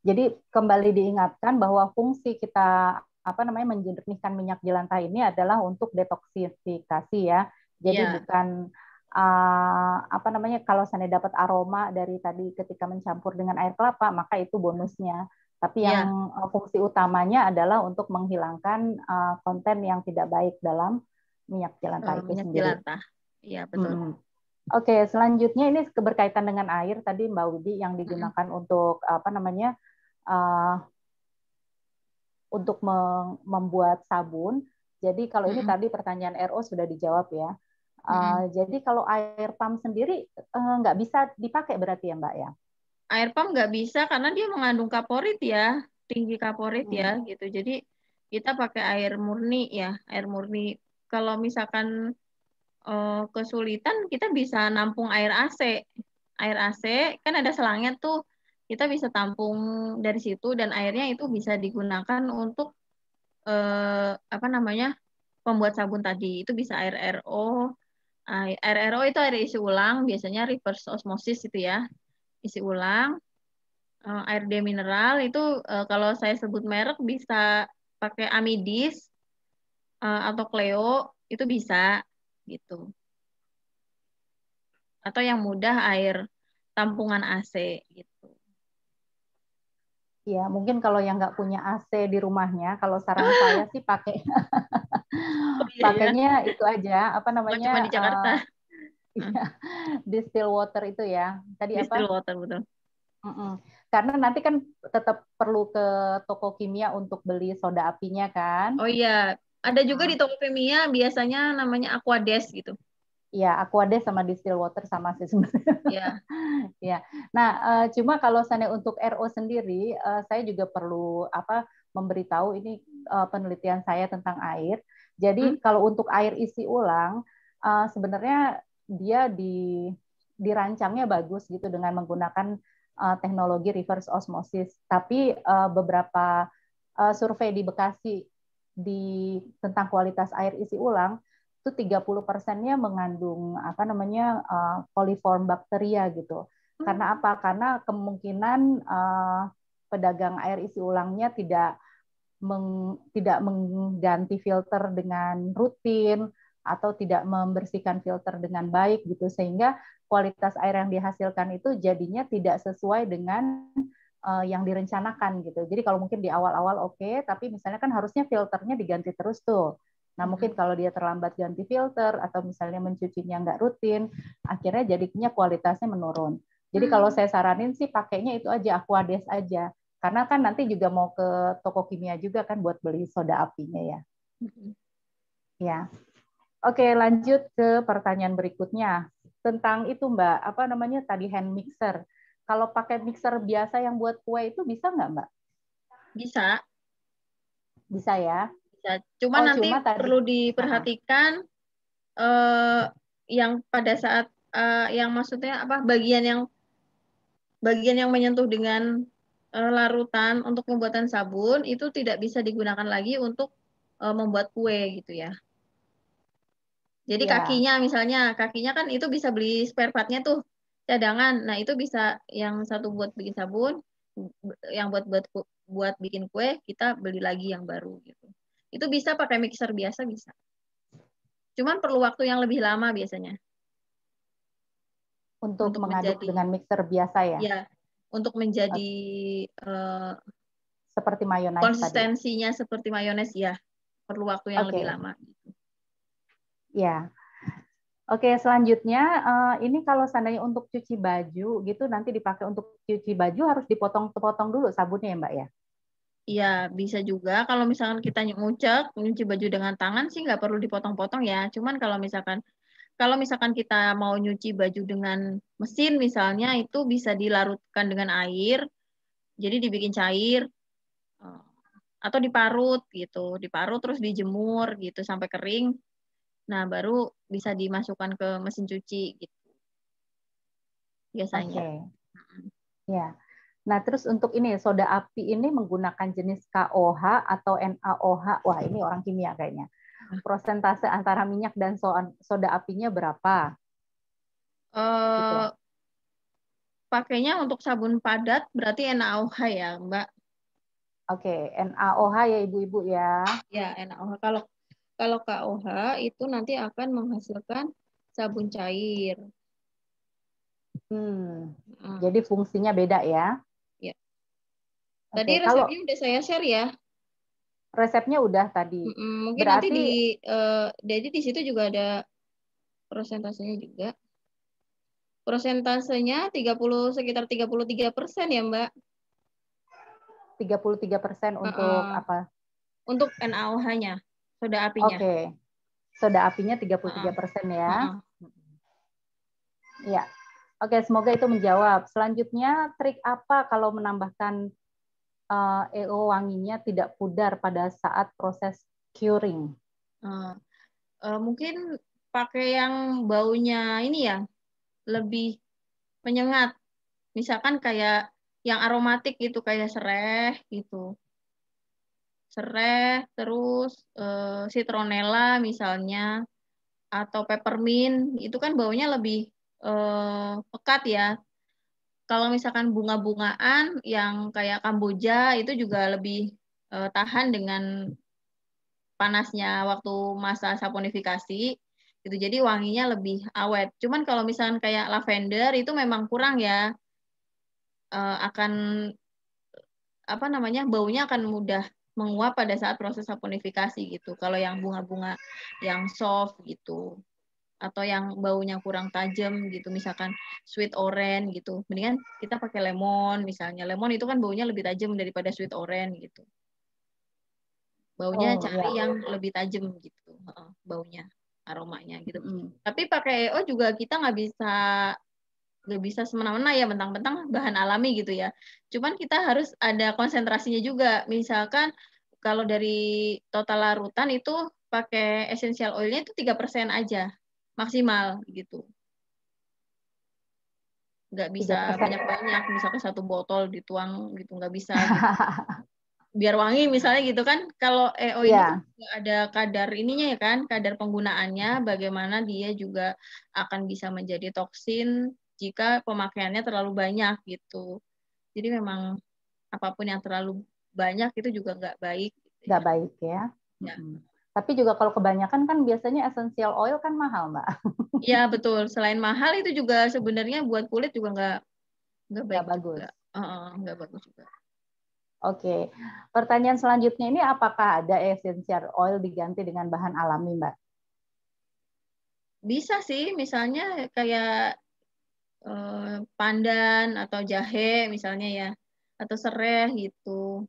Jadi kembali diingatkan bahwa fungsi kita menjernihkan minyak jelantah ini adalah untuk detoksifikasi ya. Jadi bukan kalau saya dapat aroma dari tadi ketika mencampur dengan air kelapa maka itu bonusnya. Tapi yang fungsi utamanya adalah untuk menghilangkan konten yang tidak baik dalam minyak jelantah itu minyak sendiri. Jelantah. Iya, betul. Oke, selanjutnya ini berkaitan dengan air tadi Mbak Widi yang digunakan untuk untuk membuat sabun. Jadi kalau ini tadi pertanyaan RO sudah dijawab ya. Jadi kalau air pump sendiri nggak bisa dipakai berarti ya Mbak ya? Air pump nggak bisa karena dia mengandung kaporit ya, tinggi kaporit ya gitu. Jadi kita pakai air murni ya, air murni. Kalau misalkan kesulitan kita bisa nampung air AC. Air AC kan ada selangnya tuh. Kita bisa tampung dari situ dan airnya itu bisa digunakan untuk pembuat sabun tadi. Itu bisa air RO. Air RO itu air isi ulang, biasanya reverse osmosis itu ya. Isi ulang. Air demineral itu kalau saya sebut merek bisa pakai Amidis atau Cleo, itu bisa gitu. Atau yang mudah air tampungan AC gitu. Ya, mungkin kalau yang nggak punya AC di rumahnya, kalau saran saya sih pakainya itu aja, Cuma di Jakarta. Distill water itu ya. Tadi Distill water, betul. Karena nanti kan tetap perlu ke toko kimia untuk beli soda apinya kan. Oh iya, ada juga di toko kimia biasanya namanya Aquades gitu. Ya, Aquades sama distill water sama sih sebenarnya. Iya. Ya. Nah, cuma kalau misalnya untuk RO sendiri, saya juga perlu memberitahu ini penelitian saya tentang air. Jadi kalau untuk air isi ulang, sebenarnya dia dirancangnya bagus gitu dengan menggunakan teknologi reverse osmosis. Tapi beberapa survei di Bekasi tentang kualitas air isi ulang itu 30%-nya mengandung coliform bakteria gitu. Karena apa? Karena kemungkinan pedagang air isi ulangnya tidak mengganti filter dengan rutin atau tidak membersihkan filter dengan baik gitu, sehingga kualitas air yang dihasilkan itu jadinya tidak sesuai dengan yang direncanakan gitu. Jadi kalau mungkin di awal-awal oke, tapi misalnya kan harusnya filternya diganti terus tuh. Nah, mungkin kalau dia terlambat ganti filter atau misalnya mencucinya nggak rutin, akhirnya jadinya kualitasnya menurun. Jadi kalau saya saranin sih pakainya itu aja, Aquades aja. Karena kan nanti juga mau ke toko kimia juga kan buat beli soda apinya ya. Ya. Oke, lanjut ke pertanyaan berikutnya. Tentang itu Mbak, tadi hand mixer. Kalau pakai mixer biasa yang buat kue itu bisa nggak Mbak? Bisa. Bisa ya? Bisa. Cuma nanti perlu diperhatikan yang pada saat yang maksudnya bagian yang menyentuh dengan larutan untuk pembuatan sabun itu tidak bisa digunakan lagi untuk membuat kue gitu ya. Jadi kakinya kan itu bisa beli spare part-nya tuh cadangan. Nah, itu bisa yang satu buat bikin sabun, yang buat bikin kue kita beli lagi yang baru gitu. Itu bisa pakai mixer biasa bisa. Cuman perlu waktu yang lebih lama biasanya. Untuk mengaduk dengan mixer biasa ya? Ya, untuk menjadi seperti mayones konsistensinya tadi. Seperti mayones ya. Perlu waktu yang lebih lama. Gitu. Ya. Oke, selanjutnya ini kalau seandainya untuk cuci baju gitu nanti dipakai untuk cuci baju harus dipotong-potong dulu sabunnya ya Mbak ya? Iya, bisa juga. Kalau misalkan kita nyuci baju dengan tangan sih nggak perlu dipotong-potong ya. Cuman kalau misalkan kita mau nyuci baju dengan mesin misalnya itu bisa dilarutkan dengan air. Jadi dibikin cair atau diparut gitu. Diparut terus dijemur gitu sampai kering. Nah, baru bisa dimasukkan ke mesin cuci gitu. Biasanya. Oke. Ya. Nah, terus untuk ini soda api ini menggunakan jenis KOH atau NaOH. Wah, ini orang kimia kayaknya. Persentase antara minyak dan soda apinya berapa? Gitu. Pakainya untuk sabun padat berarti NaOH ya, Mbak? Oke, NaOH ya Ibu-ibu ya. Ya, NaOH. Kalau KOH itu nanti akan menghasilkan sabun cair. Jadi fungsinya beda ya? Ya. Tadi resepnya udah saya share ya? Resepnya udah tadi. Mungkin berarti nanti jadi di situ juga ada prosentasenya juga. Prosentasenya sekitar 33% ya, Mbak? 33% untuk apa? Untuk NaOH-nya, soda apinya. Oke. Soda apinya 33% ya. Ya. Oke, semoga itu menjawab. Selanjutnya, trik apa kalau menambahkan EO wanginya tidak pudar pada saat proses curing? Mungkin pakai yang baunya ini ya, lebih menyengat. Misalkan kayak yang aromatik gitu, kayak sereh gitu. Sereh, terus citronella misalnya, atau peppermint, itu kan baunya lebih pekat ya. Kalau misalkan bunga-bungaan yang kayak kamboja itu juga lebih tahan dengan panasnya waktu masa saponifikasi gitu. Jadi wanginya lebih awet. Cuman kalau misalkan kayak lavender itu memang kurang ya. Akan baunya akan mudah menguap pada saat proses saponifikasi gitu. Kalau yang bunga-bunga yang soft gitu. Atau yang baunya kurang tajam gitu, misalkan sweet orange gitu, mendingan kita pakai lemon misalnya. Lemon itu kan baunya lebih tajam daripada sweet orange gitu, baunya cari yang lebih tajam gitu, baunya, aromanya gitu. Tapi pakai EO juga kita nggak bisa semena-mena ya mentang-mentang bahan alami gitu ya. Cuman kita harus ada konsentrasinya juga. Misalkan kalau dari total larutan itu pakai essential oilnya itu 3% aja maksimal gitu. nggak bisa 3%. banyak-banyak, misalkan 1 botol dituang gitu, nggak bisa gitu. Biar wangi misalnya gitu kan. Kalau EO ini kan Iya, juga ada kadar ininya ya kan, kadar penggunaannya, bagaimana dia juga akan bisa menjadi toksin jika pemakaiannya terlalu banyak gitu. Jadi memang apapun yang terlalu banyak itu juga nggak baik gitu nggak ya. baik ya. Ya. Tapi juga kalau kebanyakan kan biasanya essential oil kan mahal, Mbak. Iya betul. Selain mahal itu juga sebenarnya buat kulit juga nggak baik Nggak bagus. juga. Nggak bagus juga. Oke, pertanyaan selanjutnya ini apakah ada essential oil diganti dengan bahan alami, Mbak? Bisa sih, misalnya kayak pandan atau jahe misalnya ya, atau serai gitu.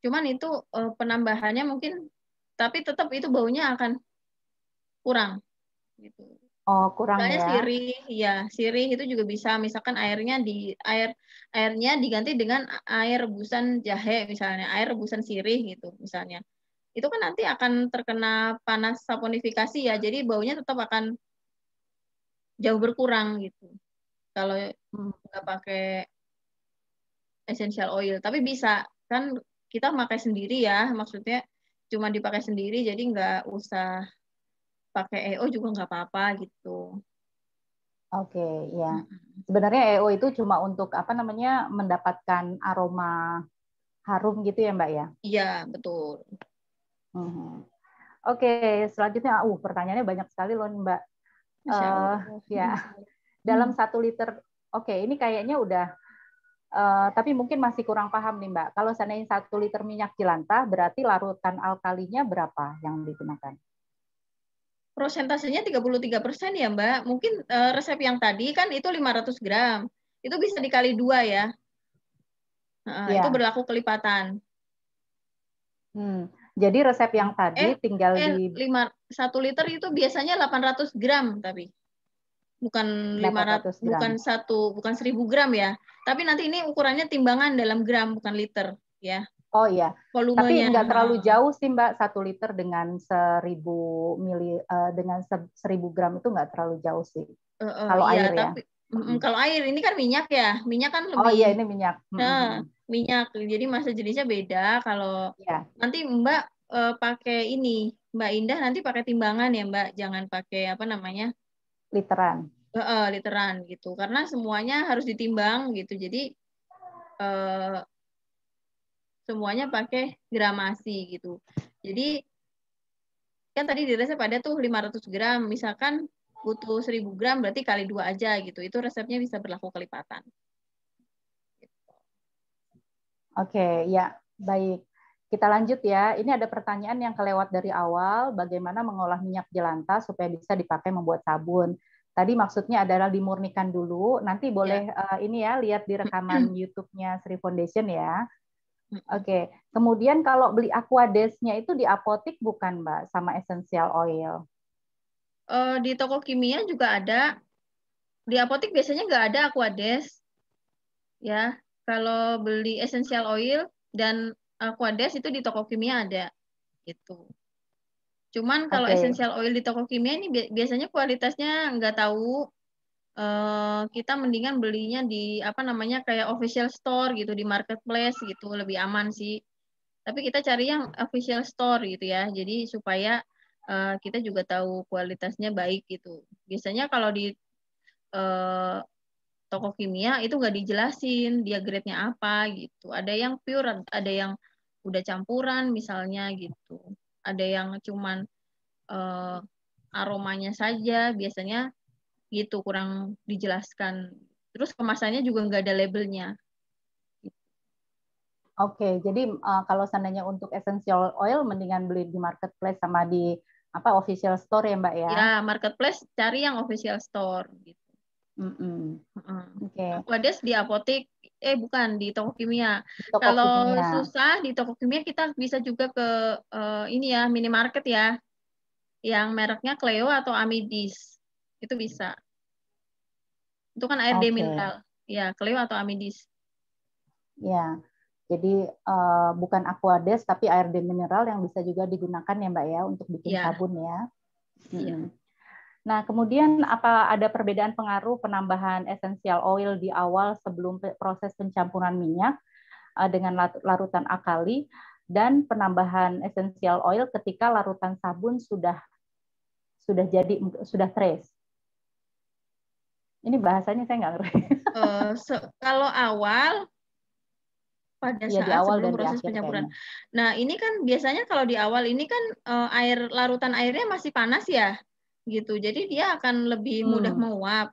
Cuman itu penambahannya mungkin, tapi tetap itu baunya akan kurang gitu. Oh, kurang Misalnya ya. sirih, ya sirih itu juga bisa. Misalkan airnya diganti dengan air rebusan jahe misalnya, air rebusan sirih gitu misalnya. Itu kan nanti akan terkena panas saponifikasi ya, jadi baunya tetap akan jauh berkurang gitu. Kalau nggak pakai essential oil, tapi bisa kan kita pakai sendiri ya, maksudnya cuma dipakai sendiri, jadi nggak usah pakai EO juga nggak apa-apa gitu. Oke, ya. Sebenarnya EO itu cuma untuk apa namanya mendapatkan aroma harum gitu ya, Mbak ya. Iya betul. Oke, selanjutnya, pertanyaannya banyak sekali loh, Mbak. Masya Allah. Ya, dalam 1 liter. Oke, ini kayaknya udah. Tapi mungkin masih kurang paham nih, Mbak. Kalau seandainya 1 liter minyak jelantah, berarti larutan alkalinya berapa yang digunakan? Prosentasenya 33% ya Mbak. Mungkin resep yang tadi kan itu 500 gram. Itu bisa dikali 2 ya. Itu Ya. berlaku kelipatan. Jadi resep yang tadi tinggal di 1 liter itu biasanya 800 gram tapi. Bukan 500, 800 gram. bukan 1000 gram ya. Tapi nanti ini ukurannya timbangan dalam gram bukan liter ya. Oh iya. Tapi Volumenya. nggak terlalu jauh sih Mbak, 1 liter dengan 1000 gram itu nggak terlalu jauh sih. Kalau Iya, air ya. tapi kalau air ini kan minyak ya. Minyak kan Oh iya, lebih ini minyak. minyak. Jadi masa jenisnya beda. Kalau Ya, nanti Mbak pakai ini, Mbak Indah nanti pakai timbangan ya Mbak. Jangan pakai apa namanya? literan. Literan gitu. Karena semuanya harus ditimbang gitu. Jadi semuanya pakai gramasi gitu. Jadi kan tadi di resep ada tuh 500 gram, misalkan butuh 1000 gram berarti kali 2 aja gitu. Itu resepnya bisa berlaku kelipatan. Oke, ya, baik. Kita lanjut ya. Ini ada pertanyaan yang kelewat dari awal, bagaimana mengolah minyak jelantah supaya bisa dipakai membuat sabun. Tadi maksudnya adalah dimurnikan dulu. Nanti boleh ini ya, lihat di rekaman YouTube-nya Sri Foundation ya. Oke. Kemudian kalau beli Aquades-nya itu di apotik bukan, Mbak, sama essential oil? Di toko kimia juga ada. Di apotik biasanya nggak ada Aquades. Ya, kalau beli essential oil dan Aquades itu di toko kimia ada. Gitu. Cuman kalau essential oil di toko kimia ini biasanya kualitasnya nggak tahu. Kita mendingan belinya di apa namanya kayak official store gitu di marketplace gitu lebih aman sih. Tapi kita cari yang official store gitu ya. Jadi supaya kita juga tahu kualitasnya baik gitu. Biasanya kalau di toko kimia itu nggak dijelasin dia grade-nya apa gitu. Ada yang pure, ada yang udah campuran misalnya gitu. Ada yang cuman aromanya saja biasanya gitu kurang dijelaskan. Terus kemasannya juga nggak ada labelnya. Oke, jadi kalau seandainya untuk essential oil mendingan beli di marketplace sama di apa official store ya Mbak ya? Ya marketplace cari yang official store gitu. Oke. Aquades di apotek, bukan di toko kimia. Toko Kalau kimia. susah di toko kimia kita bisa juga ke ini ya minimarket ya, yang mereknya Cleo atau Amidis itu bisa. Itu kan air mineral, ya Cleo atau Amidis. Ya, jadi bukan Aquades tapi air mineral yang bisa juga digunakan ya Mbak ya untuk bikin sabun ya. Nah, kemudian apa ada perbedaan pengaruh penambahan essential oil di awal sebelum proses pencampuran minyak dengan larutan alkali dan penambahan essential oil ketika larutan sabun sudah trace. Ini bahasanya saya nggak ngerti. Kalau awal pada ya, di saat awal sebelum dan proses di akhir pencampuran. kayaknya. Nah, ini kan biasanya kalau di awal ini kan larutan airnya masih panas ya, gitu. Jadi dia akan lebih mudah menguap.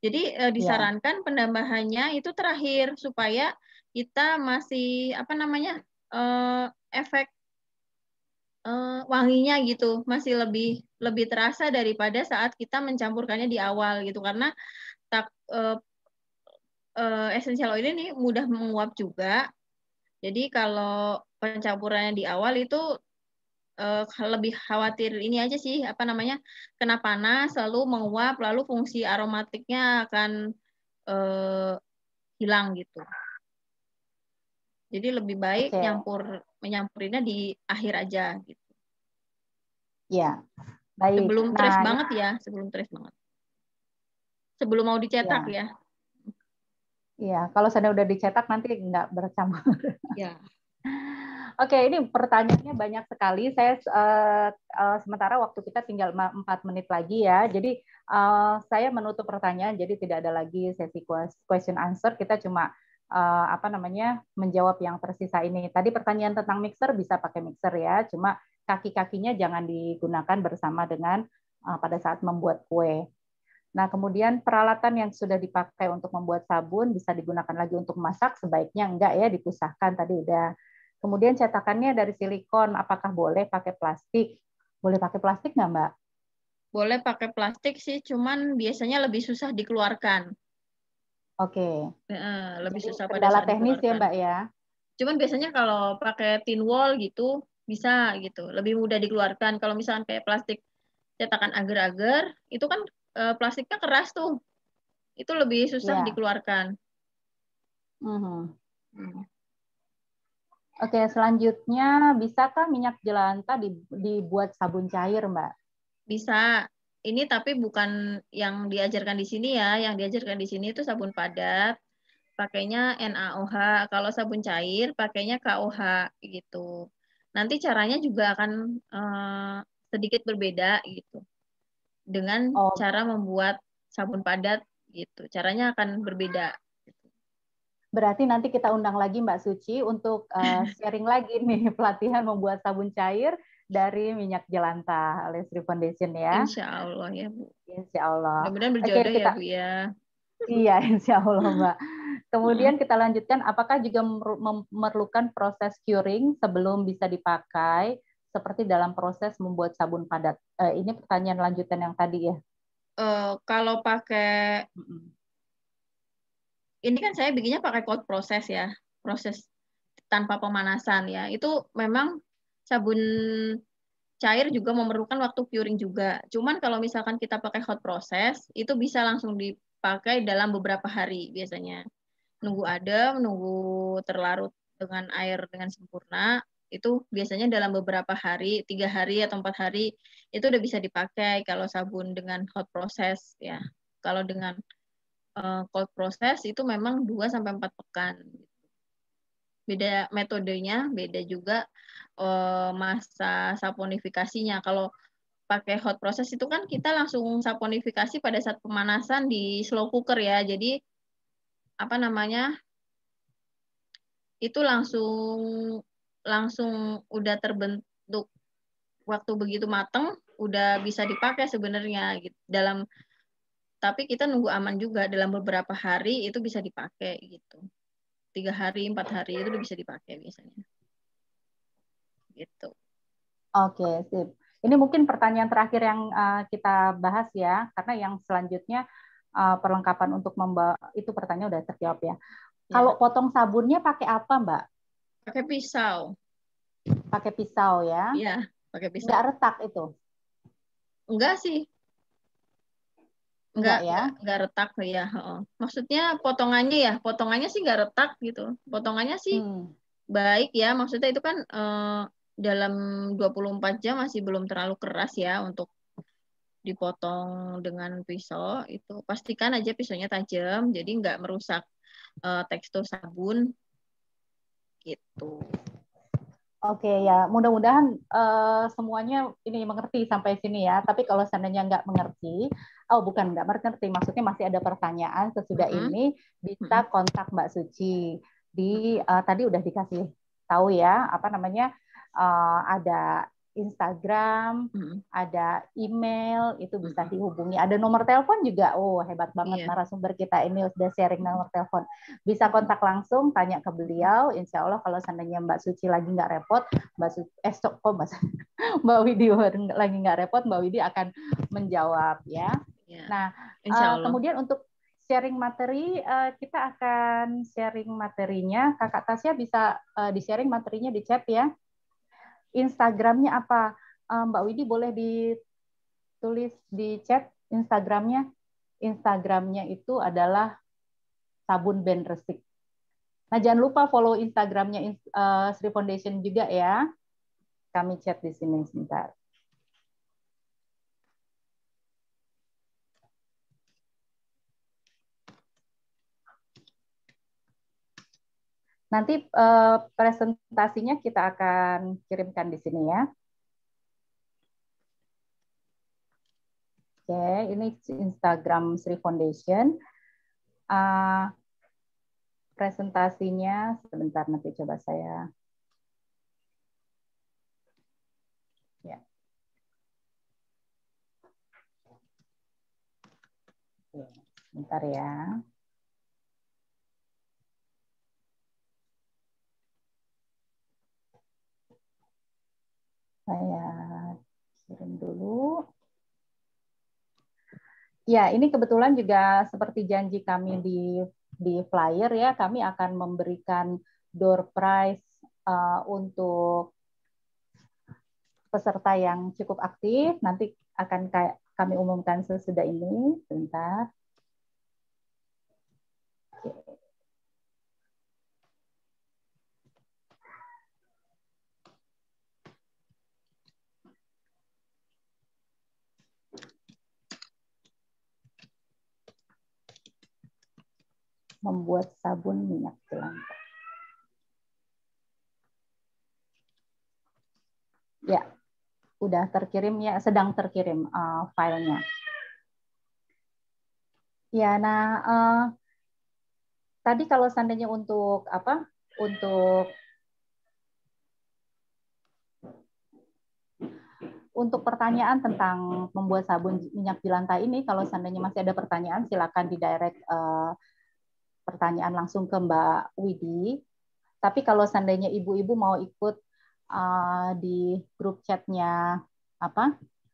Jadi disarankan penambahannya itu terakhir supaya kita masih efek wanginya gitu masih lebih terasa daripada saat kita mencampurkannya di awal gitu karena essential oil ini mudah menguap juga. Jadi kalau pencampurannya di awal itu lebih khawatir ini aja sih kena panas lalu menguap lalu fungsi aromatiknya akan hilang gitu. Jadi lebih baik menyampurinnya di akhir aja gitu. Ya, baik. Sebelum trace banget ya, sebelum trace banget. Sebelum mau dicetak ya. Iya, kalau sudah dicetak nanti nggak bercampur. Ya. Oke, ini pertanyaannya banyak sekali. Saya sementara waktu kita tinggal 4 menit lagi ya. Jadi saya menutup pertanyaan. Jadi tidak ada lagi sesi question answer. Kita cuma menjawab yang tersisa ini. Tadi pertanyaan tentang mixer bisa pakai mixer ya. Cuma kaki-kakinya jangan digunakan bersama dengan pada saat membuat kue. Nah, kemudian peralatan yang sudah dipakai untuk membuat sabun bisa digunakan lagi untuk masak, sebaiknya enggak ya, dipisahkan tadi udah. Kemudian cetakannya dari silikon, apakah boleh pakai plastik? Boleh pakai plastik nggak, Mbak? Boleh pakai plastik sih, cuman biasanya lebih susah dikeluarkan. Oke. Lebih jadi susah pada kendala saat teknis dikeluarkan. ya, Mbak ya? Cuman biasanya kalau pakai tin wall gitu, bisa gitu, lebih mudah dikeluarkan. Kalau misalkan kayak plastik cetakan agar-agar, itu kan plastiknya keras tuh. Itu lebih susah dikeluarkan. Oke, selanjutnya bisakah minyak jelantah dibuat sabun cair, Mbak? Bisa. Ini tapi bukan yang diajarkan di sini ya. Yang diajarkan di sini itu sabun padat, pakainya NaOH. Kalau sabun cair, pakainya KOH gitu. Nanti caranya juga akan sedikit berbeda gitu. Dengan cara membuat sabun padat gitu. Caranya akan berbeda. Berarti nanti kita undang lagi Mbak Suci untuk sharing lagi nih pelatihan membuat sabun cair dari minyak jelantah Lesri Foundation ya. Insya Allah ya Bu. Insya Allah. Mudah-mudahan berjodoh ya Bu ya. Iya, insya Allah Mbak. Kemudian kita lanjutkan, apakah juga memerlukan proses curing sebelum bisa dipakai seperti dalam proses membuat sabun padat? Ini pertanyaan lanjutan yang tadi ya. Kalau pakai ini kan saya bikinnya pakai cold process ya, proses tanpa pemanasan ya. Itu memang sabun cair juga memerlukan waktu curing juga. Cuman kalau misalkan kita pakai hot process, itu bisa langsung dipakai dalam beberapa hari biasanya. Nunggu adem, nunggu terlarut dengan air dengan sempurna, itu biasanya dalam beberapa hari, 3 hari atau 4 hari, itu udah bisa dipakai kalau sabun dengan hot process ya. Kalau dengan cold process itu memang 2-4 pekan. Beda metodenya, beda juga masa saponifikasinya. Kalau pakai hot process itu kan kita langsung saponifikasi pada saat pemanasan di slow cooker ya. Jadi itu langsung udah terbentuk waktu begitu mateng, udah bisa dipakai sebenarnya gitu. Tapi kita nunggu aman juga dalam beberapa hari itu bisa dipakai gitu. 3 hari, 4 hari itu udah bisa dipakai biasanya. Gitu. Oke, sip. Ini mungkin pertanyaan terakhir yang kita bahas ya, karena yang selanjutnya perlengkapan untuk membawa itu pertanyaan udah terjawab ya. Kalau potong sabunnya pakai apa, Mbak? Pakai pisau. Pakai pisau ya? Iya, pakai pisau. Nggak retak itu? Enggak sih. Enggak retak ya. Maksudnya potongannya sih enggak retak gitu. Potongannya sih baik ya. Maksudnya itu kan dalam 24 jam masih belum terlalu keras ya untuk dipotong dengan pisau, itu pastikan aja pisaunya tajam, jadi nggak merusak tekstur sabun gitu. Oke ya, mudah-mudahan semuanya ini mengerti sampai sini ya. Tapi kalau seandainya nggak mengerti, oh bukan nggak mengerti, maksudnya masih ada pertanyaan sesudah ini bisa kontak Mbak Suci di tadi udah dikasih tahu ya apa namanya ada Instagram, ada email, itu bisa dihubungi. Ada nomor telepon juga. Oh, hebat banget narasumber kita ini sudah sharing nomor telepon. Bisa kontak langsung, tanya ke beliau. Insya Allah kalau seandainya Mbak Suci lagi nggak repot, Mbak Widi lagi nggak repot, Mbak Widi akan menjawab ya. Nah, kemudian untuk sharing materi, kita akan sharing materinya. Kakak Tasya bisa di-sharing materinya di chat ya. Instagramnya apa? Mbak Widi boleh ditulis di chat Instagramnya. Instagramnya itu adalah sabun band resik. Nah, jangan lupa follow Instagramnya Sri Foundation juga ya. Kami chat di sini sebentar. Nanti presentasinya kita akan kirimkan di sini ya. Oke, ini Instagram Sri Foundation. Presentasinya sebentar nanti coba saya. Ya. Oke, sebentar ya. Saya kirim dulu. Ya, ini kebetulan juga seperti janji kami di flyer ya, kami akan memberikan door prize untuk peserta yang cukup aktif. Nanti akan kami umumkan sesudah ini. Sebentar. Oke. Membuat sabun minyak jelantah. Ya, udah terkirim ya, sedang terkirim filenya. Ya, nah tadi kalau seandainya untuk apa? Untuk pertanyaan tentang membuat sabun minyak jelantah ini, kalau seandainya masih ada pertanyaan, silakan di direct pertanyaan langsung ke Mbak Widi. Tapi kalau seandainya ibu-ibu mau ikut di grup chatnya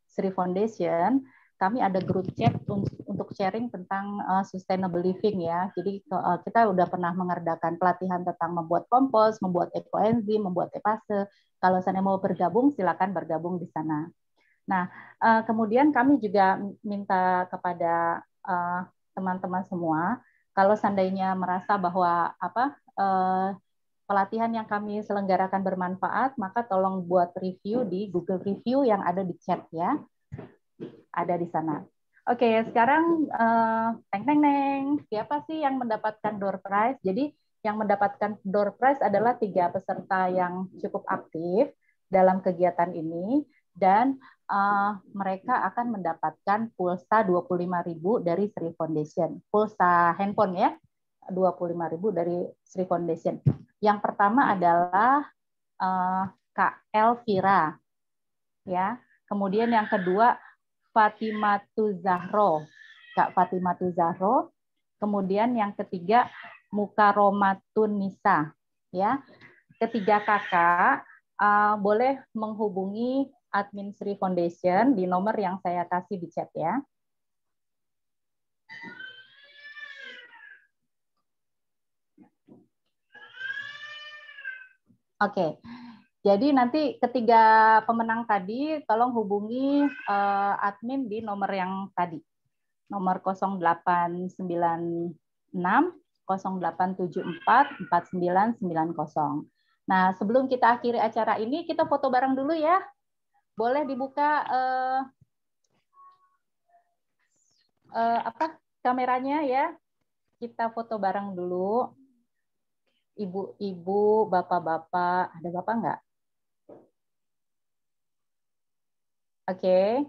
Sri Foundation, kami ada grup chat untuk sharing tentang sustainable living ya. Jadi kita udah pernah mengadakan pelatihan tentang membuat kompos, membuat ekoenzim, membuat epase. Kalau seandainya mau bergabung, silakan bergabung di sana. Nah, kemudian kami juga minta kepada teman-teman semua, kalau seandainya merasa bahwa pelatihan yang kami selenggarakan bermanfaat, maka tolong buat review di Google Review yang ada di chat ya. Ada di sana. Oke, sekarang siapa sih yang mendapatkan door prize? Jadi yang mendapatkan door prize adalah 3 peserta yang cukup aktif dalam kegiatan ini dan mereka akan mendapatkan pulsa 25.000 dari Sri Foundation. Pulsa handphone ya, 25.000 dari Sri Foundation. Yang pertama adalah Kak Elvira, ya. Kemudian yang kedua Fatimatu Zahro, Kak Fatimatu Zahro. Kemudian yang ketiga Mukaromatun Nisa, ya. Ketiga kakak boleh menghubungi admin Sri Foundation di nomor yang saya kasih di chat ya. Oke, jadi nanti ketiga pemenang tadi tolong hubungi admin di nomor yang tadi, nomor 0896 0874 4990. Nah, sebelum kita akhiri acara ini, kita foto bareng dulu ya. Boleh dibuka kameranya ya. Kita foto bareng dulu. Ibu-ibu, bapak-bapak. Ada bapak nggak? Oke.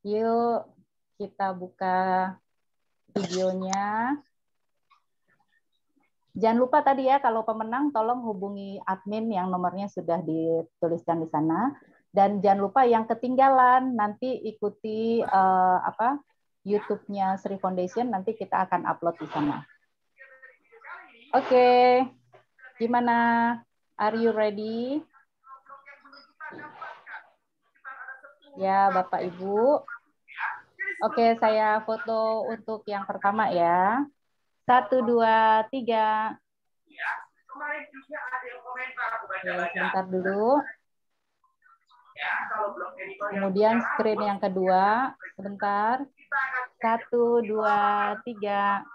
Yuk kita buka videonya. Jangan lupa tadi ya, kalau pemenang tolong hubungi admin yang nomornya sudah dituliskan di sana. Dan jangan lupa yang ketinggalan, nanti ikuti YouTube-nya Sri Foundation, nanti kita akan upload di sana. Oke, gimana? Are you ready? Ya, Bapak Ibu. Oke, saya foto untuk yang pertama ya. 1, 2, 3. Oke, sebentar dulu. Kemudian screen yang kedua. Sebentar. 1, 2, 3.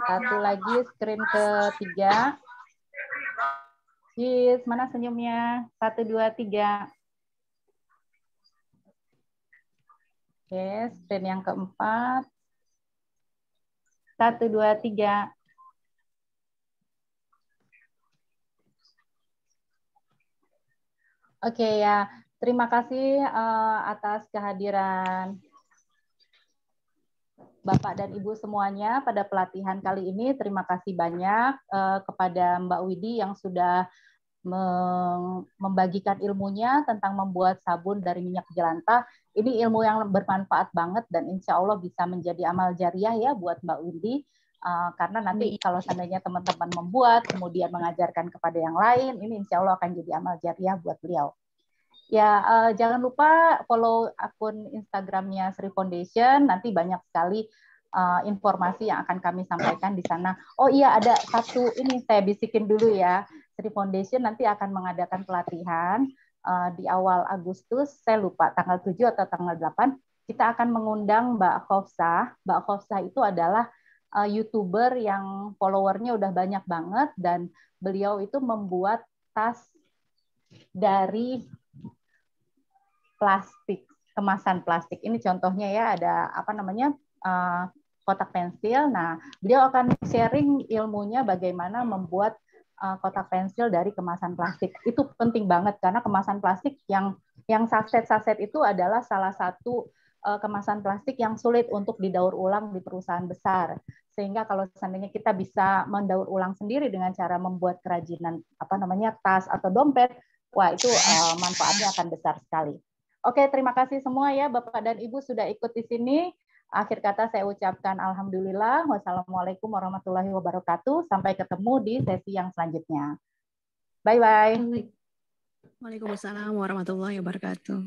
Satu lagi screen ketiga. Yes, mana senyumnya? 1, 2, 3. Oke, screen yang keempat. 1, 2, 3. Oke ya, terima kasih atas kehadiran Bapak dan Ibu semuanya pada pelatihan kali ini. Terima kasih banyak kepada Mbak Widi yang sudah membagikan ilmunya tentang membuat sabun dari minyak jelantah. Ini ilmu yang bermanfaat banget dan insya Allah bisa menjadi amal jariah ya buat Mbak Widi. Karena nanti kalau seandainya teman-teman membuat, kemudian mengajarkan kepada yang lain, ini insya Allah akan jadi amal jariah buat beliau. Ya, jangan lupa follow akun Instagramnya Sri Foundation, nanti banyak sekali informasi yang akan kami sampaikan di sana. Oh iya, ada satu, ini saya bisikin dulu ya, Sri Foundation nanti akan mengadakan pelatihan di awal Agustus, saya lupa tanggal 7 atau tanggal 8, kita akan mengundang Mbak Khofsah. Mbak Khofsah itu adalah YouTuber yang followernya udah banyak banget, dan beliau itu membuat tas dari plastik, kemasan plastik. Ini contohnya ya, ada apa namanya, kotak pensil. Nah, beliau akan sharing ilmunya bagaimana membuat kotak pensil dari kemasan plastik. Itu penting banget karena kemasan plastik yang saset-saset itu adalah salah satu kemasan plastik yang sulit untuk didaur ulang di perusahaan besar. Sehingga kalau seandainya kita bisa mendaur ulang sendiri dengan cara membuat kerajinan apa namanya, tas atau dompet, wah itu manfaatnya akan besar sekali. Oke, terima kasih semua ya Bapak dan Ibu sudah ikut di sini. Akhir kata saya ucapkan alhamdulillah. Wassalamualaikum warahmatullahi wabarakatuh. Sampai ketemu di sesi yang selanjutnya. Bye-bye. Waalaikumsalam warahmatullahi wabarakatuh.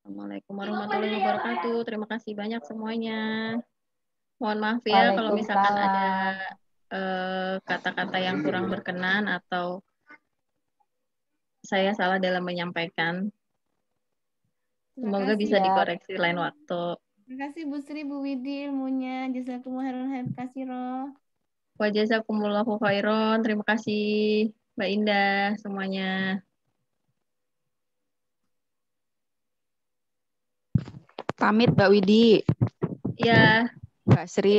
Assalamualaikum warahmatullahi wabarakatuh. Terima kasih banyak semuanya. Mohon maaf ya kalau misalkan ada kata-kata yang kurang berkenan atau saya salah dalam menyampaikan. Semoga bisa dikoreksi lain waktu. Terima kasih Bu Sri, Bu Widi ilmunya. Jazakumullah khairan katsira. Wa jazakumullahu khairan. Terima kasih Mbak Indah semuanya. Pamit Mbak Widi. Ya. Mbak Sri.